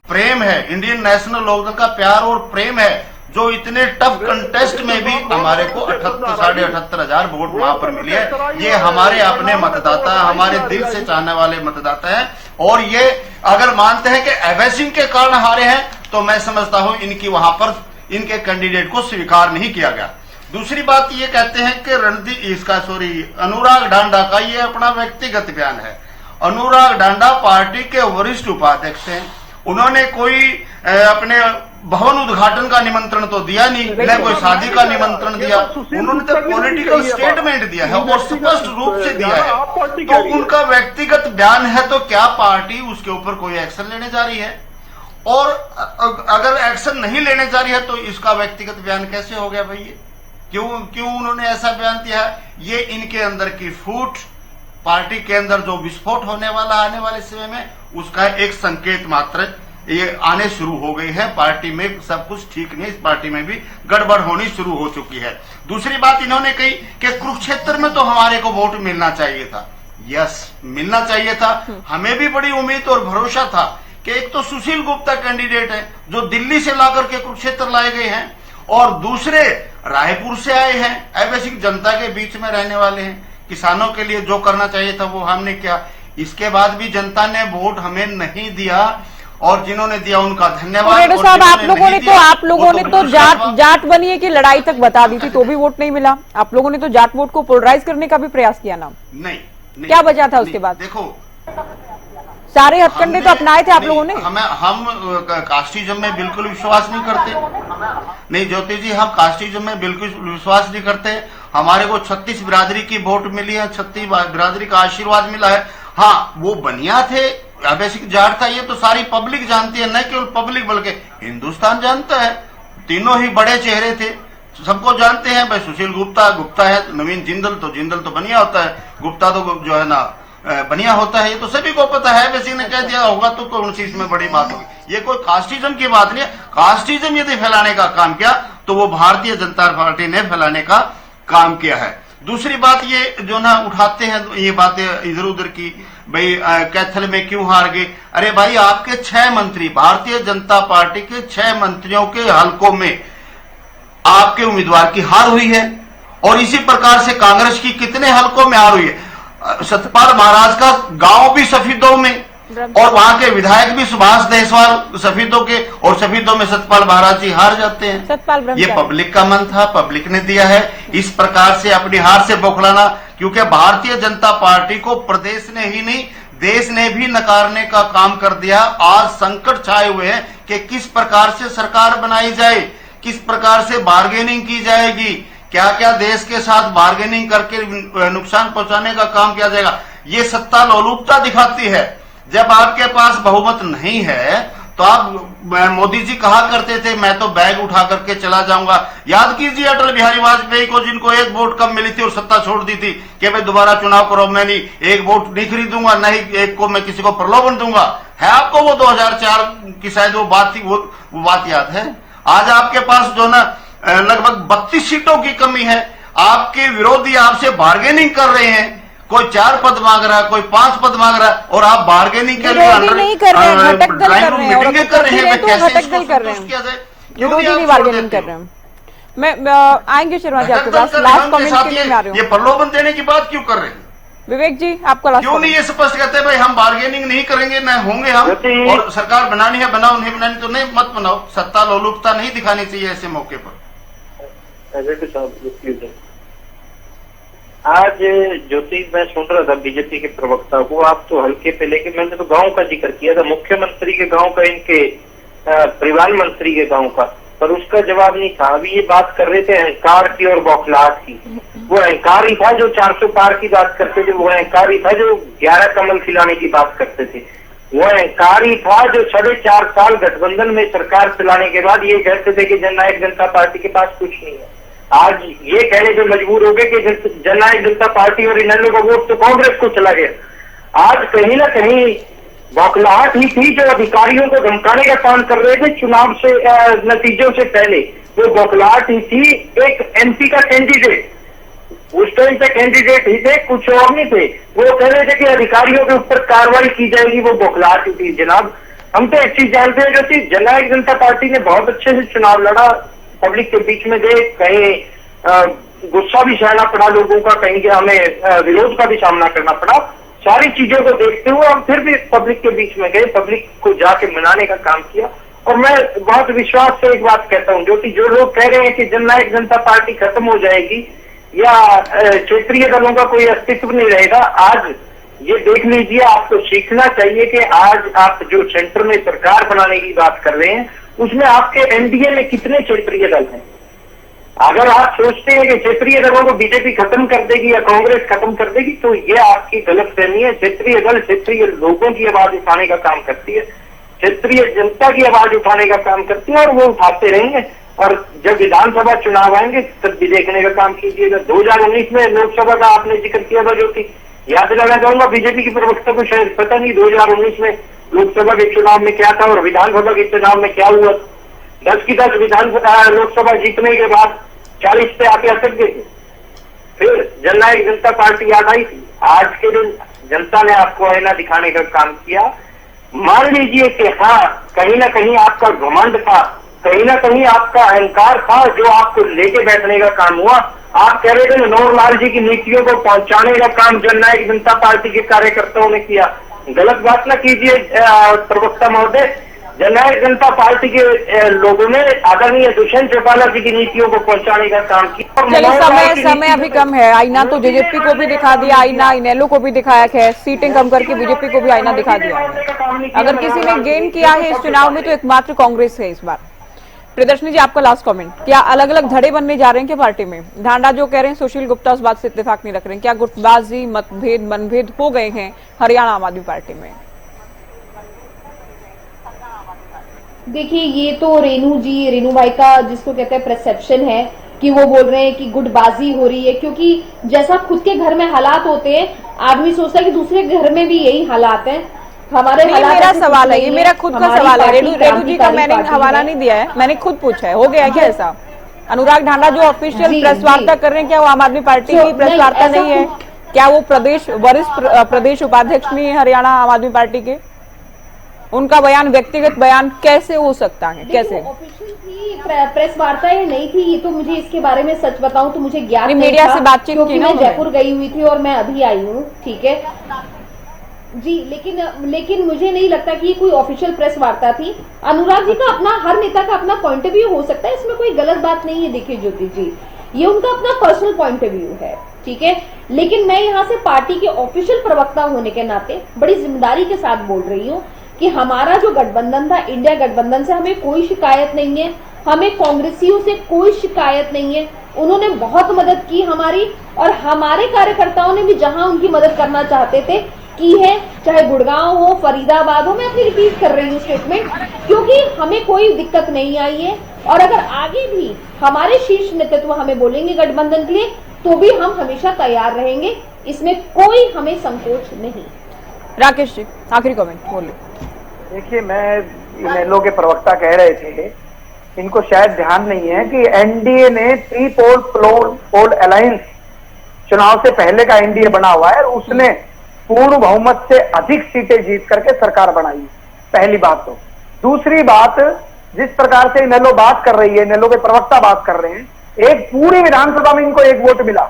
प्रेम है, इंडियन नेशनल लोकदल का प्यार और प्रेम है, जो इतने टफ कंटेस्ट में भी हमारे को 78,500 वोट वहां पर मिले हैं। ये हमारे अपने मतदाता, हमारे दिल से चाहने वाले मतदाता हैं, और ये अगर मानते हैं कि अभय सिंह के कारण हारे हैं तो मैं समझता हूं इनकी वहां पर इनके कैंडिडेट को स्वीकार नहीं किया गया। दूसरी बात ये कहते हैं कि अनुराग डांडा का ये अपना व्यक्तिगत बयान है। अनुराग डांडा पार्टी के वरिष्ठ उपाध्यक्ष हैं, उन्होंने कोई अपने भवन उद्घाटन का निमंत्रण तो दिया नहीं, न कोई शादी का निमंत्रण दिया, उन्होंने तो पॉलिटिकल स्टेटमेंट दिया है और स्पष्ट रूप से दिया है। तो उनका व्यक्तिगत बयान है, तो क्या पार्टी उसके ऊपर कोई एक्शन लेने जा रही है? और अगर एक्शन नहीं लेने जा रही है तो इसका व्यक्तिगत बयान कैसे हो गया भाई? क्यों उन्होंने ऐसा बयान दिया है? ये इनके अंदर की फूट, पार्टी के अंदर जो विस्फोट होने वाला आने वाले समय में, उसका एक संकेत मात्र ये आने शुरू हो गई है। पार्टी में सब कुछ ठीक नहीं, इस पार्टी में भी गड़बड़ होनी शुरू हो चुकी है। दूसरी बात इन्होंने कही कि कुरुक्षेत्र में तो हमारे को वोट मिलना चाहिए था। यस, मिलना चाहिए था। हमें भी बड़ी उम्मीद और भरोसा था कि एक तो सुशील गुप्ता कैंडिडेट है जो दिल्ली से लाकर के कुरुक्षेत्र लाए गए हैं, और दूसरे रायपुर से आए हैं। अभय सिंह जनता के बीच में रहने वाले हैं, किसानों के लिए जो करना चाहिए था वो हमने किया। इसके बाद भी जनता ने वोट हमें नहीं दिया, और जिन्होंने दिया उनका धन्यवाद। साहब, आप लोगों ने तो जाट बनिए की लड़ाई तक बता दी थी तो भी वोट नहीं मिला। आप लोगों ने तो जाट वोट को पोलराइज करने का भी प्रयास किया ना? नहीं, क्या बचा था उसके बाद? देखो, सारे हथकंडे तो अपनाए थे आप लोगों ने। हम कास्टिज्म में बिल्कुल विश्वास नहीं करते। नहीं ज्योति जी, हम कास्टिज्म में बिल्कुल विश्वास नहीं करते। हमारे को 36 बिरादरी की वोट मिली है, 36 बिरादरी का आशीर्वाद मिला है। हाँ, वो बनिया थे, अभय सिंह जाट था, ये तो सारी पब्लिक जानती है, न केवल पब्लिक बल्कि हिंदुस्तान जानता है। तीनों ही बड़े चेहरे थे, सबको जानते हैं भाई। सुशील गुप्ता है, नवीन जिंदल तो बनिया होता है, गुप्ता तो जो है ना बनिया होता है, ये तो सभी को पता है। अभय सिंह ने कह दिया होगा तो कौन सी इसमें बड़ी बात होगी? ये कोई कास्टिज्म की बात नहीं है। कास्टिज्म यदि फैलाने का काम किया तो वो भारतीय जनता पार्टी ने फैलाने का काम किया है। दूसरी बात ये जो ना उठाते हैं ये बातें इधर उधर की, भाई कैथल में क्यों हार गए। अरे भाई आपके 6 मंत्री, भारतीय जनता पार्टी के 6 मंत्रियों के हलकों में आपके उम्मीदवार की हार हुई है, और इसी प्रकार से कांग्रेस की कितने हलकों में हार हुई है। सतपाल महाराज का गांव भी सफेदों में, और वहां के विधायक भी सुभाष देशवाल सफेदों के, और सफेदों में सतपाल महाराज जी हार जाते हैं। ये पब्लिक का मन था, पब्लिक ने दिया है। इस प्रकार से अपनी हार से बौखलाना, क्योंकि भारतीय जनता पार्टी को प्रदेश ने ही नहीं देश ने भी नकारने का काम कर दिया। आज संकट छाए हुए हैं कि किस प्रकार से सरकार बनाई जाए, किस प्रकार से बार्गेनिंग की जाएगी, क्या क्या देश के साथ बार्गेनिंग करके नुकसान पहुंचाने का काम किया जाएगा। ये सत्ता लोलुपता दिखाती है। जब आपके पास बहुमत नहीं है तो आप, मोदी जी कहा करते थे मैं तो बैग उठा करके चला जाऊंगा। याद कीजिए अटल बिहारी वाजपेयी को, जिनको 1 वोट कम मिली थी और सत्ता छोड़ दी थी कि मैं दोबारा चुनाव करो, मैं नहीं 1 वोट नहीं खरीदूंगा, नहीं एक को मैं किसी को प्रलोभन दूंगा। है आपको वो 2004 की शायद वो बात थी, वो बात याद है। आज आपके पास जो ना लगभग 32 सीटों की कमी है। आपके विरोधी आपसे बार्गेनिंग कर रहे हैं, कोई 4 पद मांग रहा है, कोई 5 पद मांग रहा है, और आप बार्गेनिंग के लिए नहीं कर रहे हैं, भटकदल कर रहे हैं, और मीटिंगें कर रहे हैं। भटकदल कर रहे हैं, विरोधी नहीं बार्गेनिंग कर रहे हैं। मैं आएंगे शर्मा जी आपके पास, लास्ट कमेंट के लिए मैं आ रही हूँ। ये प्रलोभन देने की बात क्यों कर रहे हैं विवेक जी, आपका लास्ट क्यों नहीं ये स्पष्ट कहते हैं भाई हम बार्गेनिंग नहीं करेंगे, न होंगे हम, और सरकार बनानी है बनाओ, नहीं बनानी तो नहीं मत बनाओ। सत्ता लोलुपता नहीं दिखानी चाहिए ऐसे मौके पर। आज ज्योति, मैं सुन रहा था बीजेपी के प्रवक्ता को, आप तो हल्के पे लेके, मैंने तो गांव का जिक्र किया था, मुख्यमंत्री के गांव का, इनके परिवहन मंत्री के गांव का, पर उसका जवाब नहीं था। अभी ये बात कर रहे थे अहंकार की और बौखलाहट की। वो अहंकार ही था जो 400 पार की बात करते थे, वो अहंकार ही था जो 11 कमल खिलाने की बात करते थे, वो अहंकार ही था जो 4.5 साल गठबंधन में सरकार चलाने के बाद ये कहते थे कि जननायक जनता पार्टी के पास कुछ नहीं है। आज ये कहने पे मजबूर हो गए कि जननायक जनता पार्टी और इनेलो का वोट तो कांग्रेस को चला गया। आज कहीं ना कहीं बौखलाहट ही थी जो अधिकारियों को धमकाने का काम कर रहे थे चुनाव से नतीजों से पहले। वो बौखलाहट ही थी। एक एमपी का कैंडिडेट, उस टाइम पे कैंडिडेट ही थे, कुछ और नहीं थे, वो कह रहे थे कि अधिकारियों के ऊपर कार्रवाई की जाएगी, वो बौखलाहट ही थी। जनाब, हम तो एक चीज जानते हैं जो जननायक जनता पार्टी ने बहुत अच्छे से चुनाव लड़ा, पब्लिक के बीच में गए, कहीं गुस्सा भी सहना पड़ा लोगों का, कहीं हमें विरोध का भी सामना करना पड़ा। सारी चीजों को देखते हुए हम फिर भी पब्लिक के बीच में गए, पब्लिक को जाके मनाने का काम किया। और मैं बहुत विश्वास से एक बात कहता हूँ, जो लोग कह रहे हैं कि जननायक जनता पार्टी खत्म हो जाएगी या क्षेत्रीय दलों का कोई अस्तित्व नहीं रहेगा, आज ये देख लीजिए, आपको सीखना चाहिए कि आज आप जो सेंटर में सरकार बनाने की बात कर रहे हैं उसमें आपके एनडीए में कितने क्षेत्रीय दल हैं। अगर आप सोचते हैं कि क्षेत्रीय दलों को बीजेपी खत्म कर देगी या कांग्रेस खत्म कर देगी, तो ये आपकी गलतफहमी है। क्षेत्रीय दल क्षेत्रीय लोगों की आवाज उठाने का काम करती है, क्षेत्रीय जनता की आवाज उठाने का काम करती है, और वो उठाते रहेंगे। और जब विधानसभा चुनाव आएंगे तब भी देखने का काम कीजिएगा। 2019 में लोकसभा का आपने जिक्र किया था, जो कि याद दिलाना चाहूंगा बीजेपी की प्रवक्ता को, शायद पता नहीं 2019 में लोकसभा के चुनाव में क्या था और विधानसभा के चुनाव में क्या हुआ। 10 की 10 लोकसभा जीतने के बाद 40 पे आके अटक गए थे। फिर जननायक जनता पार्टी याद आई थी। आज के दिन जनता ने आपको आईना दिखाने का काम किया। मान लीजिए कि हाँ, कहीं ना कहीं आपका घमंड था, कहीं ना कहीं आपका अहंकार था जो आपको लेके बैठने का काम हुआ। आप कह रहे थे मनोहर लाल जी की नीतियों को पहुंचाने का काम जननायक जनता पार्टी के कार्यकर्ताओं ने किया। गलत बात ना कीजिए प्रवक्ता महोदय, जननायक जनता पार्टी के लोगों ने आदरणीय दुष्यंत चौटाला जी की नीतियों को पहुंचाने का काम किया। चलिए, समय अभी कम है। आईना तो जेजेपी को भी दिखा दिया, आईना इनेलो को भी दिखाया है, सीटें कम करके बीजेपी को भी आईना दिखा दिया। अगर किसी ने गेन किया है इस चुनाव में तो एकमात्र कांग्रेस है इस बार। प्रदर्शनी जी, आपका लास्ट कमेंट, क्या अलग अलग धड़े बनने जा रहे हैं क्या पार्टी में? ढांडा जो कह रहे हैं सुशील गुप्ता उस बात से इत्तेफाक नहीं रख रहे हैं, क्या गुटबाजी मतभेद मनभेद हो गए हैं हरियाणा आम आदमी पार्टी में? देखिए, ये तो रेनू भाई का जिसको कहते हैं परसेप्शन है कि वो बोल रहे हैं कि गुटबाजी हो रही है, क्योंकि जैसा खुद के घर में हालात होते हैं आदमी सोचता है कि दूसरे घर में भी यही हालात हैं। हमारे हालात, मेरा सवाल है, ये मेरा खुद का सवाल है। रेणु जी का मैंने हवाला नहीं दिया है, मैंने खुद पूछा है, हो गया है क्या ऐसा? अनुराग ढांडा जो ऑफिशियल जी, प्रेस जी। वार्ता कर रहे हैं, क्या वो आम आदमी पार्टी तो की प्रेस नहीं, वार्ता ऐसा नहीं है? क्या वो वरिष्ठ प्रदेश उपाध्यक्ष नहीं है हरियाणा आम आदमी पार्टी के? उनका बयान व्यक्तिगत बयान कैसे हो सकता है? कैसे? ऑफिशियल थी प्रेस वार्ता ये नहीं थी, ये तो मुझे इसके बारे में सच बताऊं तो मुझे ज्ञात नहीं, नहीं मीडिया था, से बातचीत क्योंकि की ना मैं उन्होंने। जयपुर गई हुई थी और मैं अभी आई हूँ, ठीक है जी। लेकिन मुझे नहीं लगता कि ये कोई ऑफिशियल प्रेस वार्ता थी। अनुराग जी का अपना, हर नेता का अपना पॉइंट ऑफ व्यू हो सकता है, इसमें कोई गलत बात नहीं है। देखिए ज्योति जी, ये उनका अपना पर्सनल पॉइंट ऑफ व्यू है, ठीक है। लेकिन मैं यहाँ से पार्टी के ऑफिशियल प्रवक्ता होने के नाते बड़ी जिम्मेदारी के साथ बोल रही हूँ कि हमारा जो गठबंधन था, इंडिया गठबंधन से हमें कोई शिकायत नहीं है, हमें कांग्रेसियों से कोई शिकायत नहीं है। उन्होंने बहुत मदद की हमारी, और हमारे कार्यकर्ताओं ने भी जहां उनकी मदद करना चाहते थे की है, चाहे गुड़गांव हो, फरीदाबाद हो। मैं अपनी रिपीट कर रही हूँ स्टेटमेंट, क्योंकि हमें कोई दिक्कत नहीं आई है। और अगर आगे भी हमारे शीर्ष नेतृत्व हमें बोलेंगे गठबंधन के लिए, तो भी हम हमेशा तैयार रहेंगे, इसमें कोई हमें संकोच नहीं। राकेश जी, आखिरी कमेंट बोलिए। देखिए, मैं इनेलो के प्रवक्ता कह रहे थे, इनको शायद ध्यान नहीं है कि एनडीए ने 3 पोल अलायंस चुनाव से पहले का एनडीए बना हुआ है, और उसने पूर्ण बहुमत से अधिक सीटें जीत करके सरकार बनाई। पहली बात। तो दूसरी बात, जिस प्रकार से इनेलो बात कर रही है, इनेलो के प्रवक्ता बात कर रहे हैं, एक पूरी विधानसभा में इनको 1 वोट मिला,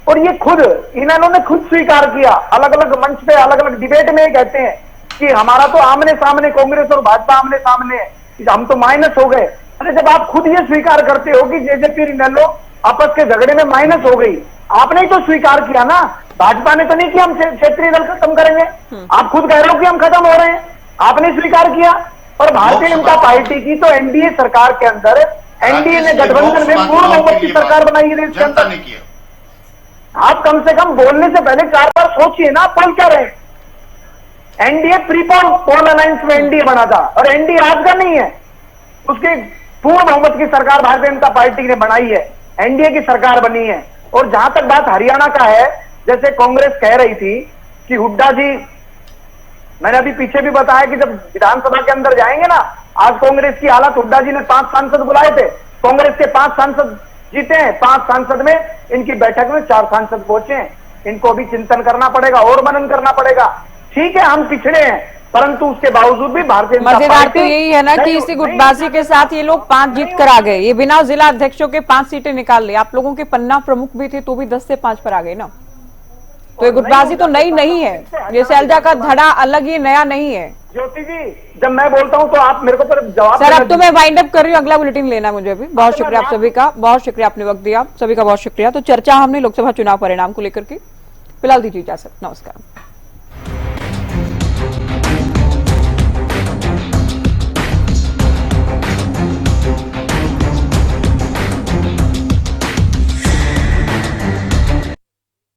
और ये खुद इनेलो ने खुद स्वीकार किया, अलग अलग मंच पे, अलग अलग डिबेट में कहते हैं कि हमारा तो आमने सामने कांग्रेस और भाजपा आमने सामने है, हम तो माइनस हो गए। अरे जब आप खुद ये स्वीकार करते हो कि जेजेपी और इनेलो आपस के झगड़े में माइनस हो गई, आपने ही तो स्वीकार किया ना, भाजपा ने तो नहीं कि हम क्षेत्रीय दल खत्म करेंगे। आप खुद कह रहे हो कि हम खत्म हो रहे हैं, आपने स्वीकार किया। और भारतीय जनता पार्टी की तो एनडीए सरकार के अंदर, एनडीए ने गठबंधन में पूर्ण बहुमत की सरकार बनाई है इसके अंदर। आप कम से कम बोलने से पहले 4 बार सोचिए ना, आप बोल क्या रहे। एनडीए पोल अलायंस में एनडीए बना था, और एनडीए आज का नहीं है, उसकी पूर्ण बहुमत की सरकार भारतीय जनता पार्टी ने बनाई है, एनडीए की सरकार बनी है। और जहां तक बात हरियाणा का है, जैसे कांग्रेस कह रही थी कि हुड्डा जी, मैंने अभी पीछे भी बताया कि जब विधानसभा के अंदर जाएंगे ना, आज कांग्रेस की हालत, हुड्डा जी ने 5 सांसद बुलाए थे, कांग्रेस के 5 सांसद जीते हैं, 5 सांसद में इनकी बैठक में 4 सांसद पहुंचे हैं। इनको भी चिंतन करना पड़ेगा और मनन करना पड़ेगा। ठीक है, हम पिछड़े हैं, परंतु उसके बावजूद भी भारतीय जनता मजेदार पार्टी तो यही है ना कि इसी गुटबाजी के साथ ये लोग 5 जीत कर आ गए, ये बिना जिला अध्यक्षों के 5 सीटें निकाल ली। आप लोगों के पन्ना प्रमुख भी थे तो भी 10 से 5 पर आ गए ना। तो ये गुटबाजी तो नई नहीं है, ये शैलजा का धड़ा अलग, ये नया नहीं है। ज्योति जी, जब मैं बोलता हूं तो आप मेरे को पर जवाब सर, अब तो मैं वाइंड अप कर रही हूँ, अगला बुलेटिन लेना मुझे अभी। बहुत शुक्रिया आप सभी का, बहुत शुक्रिया आपने वक्त दिया, सभी का बहुत शुक्रिया। तो चर्चा हमने लोकसभा चुनाव परिणाम को लेकर की, फिलहाल दीजिए इजाजत, नमस्कार।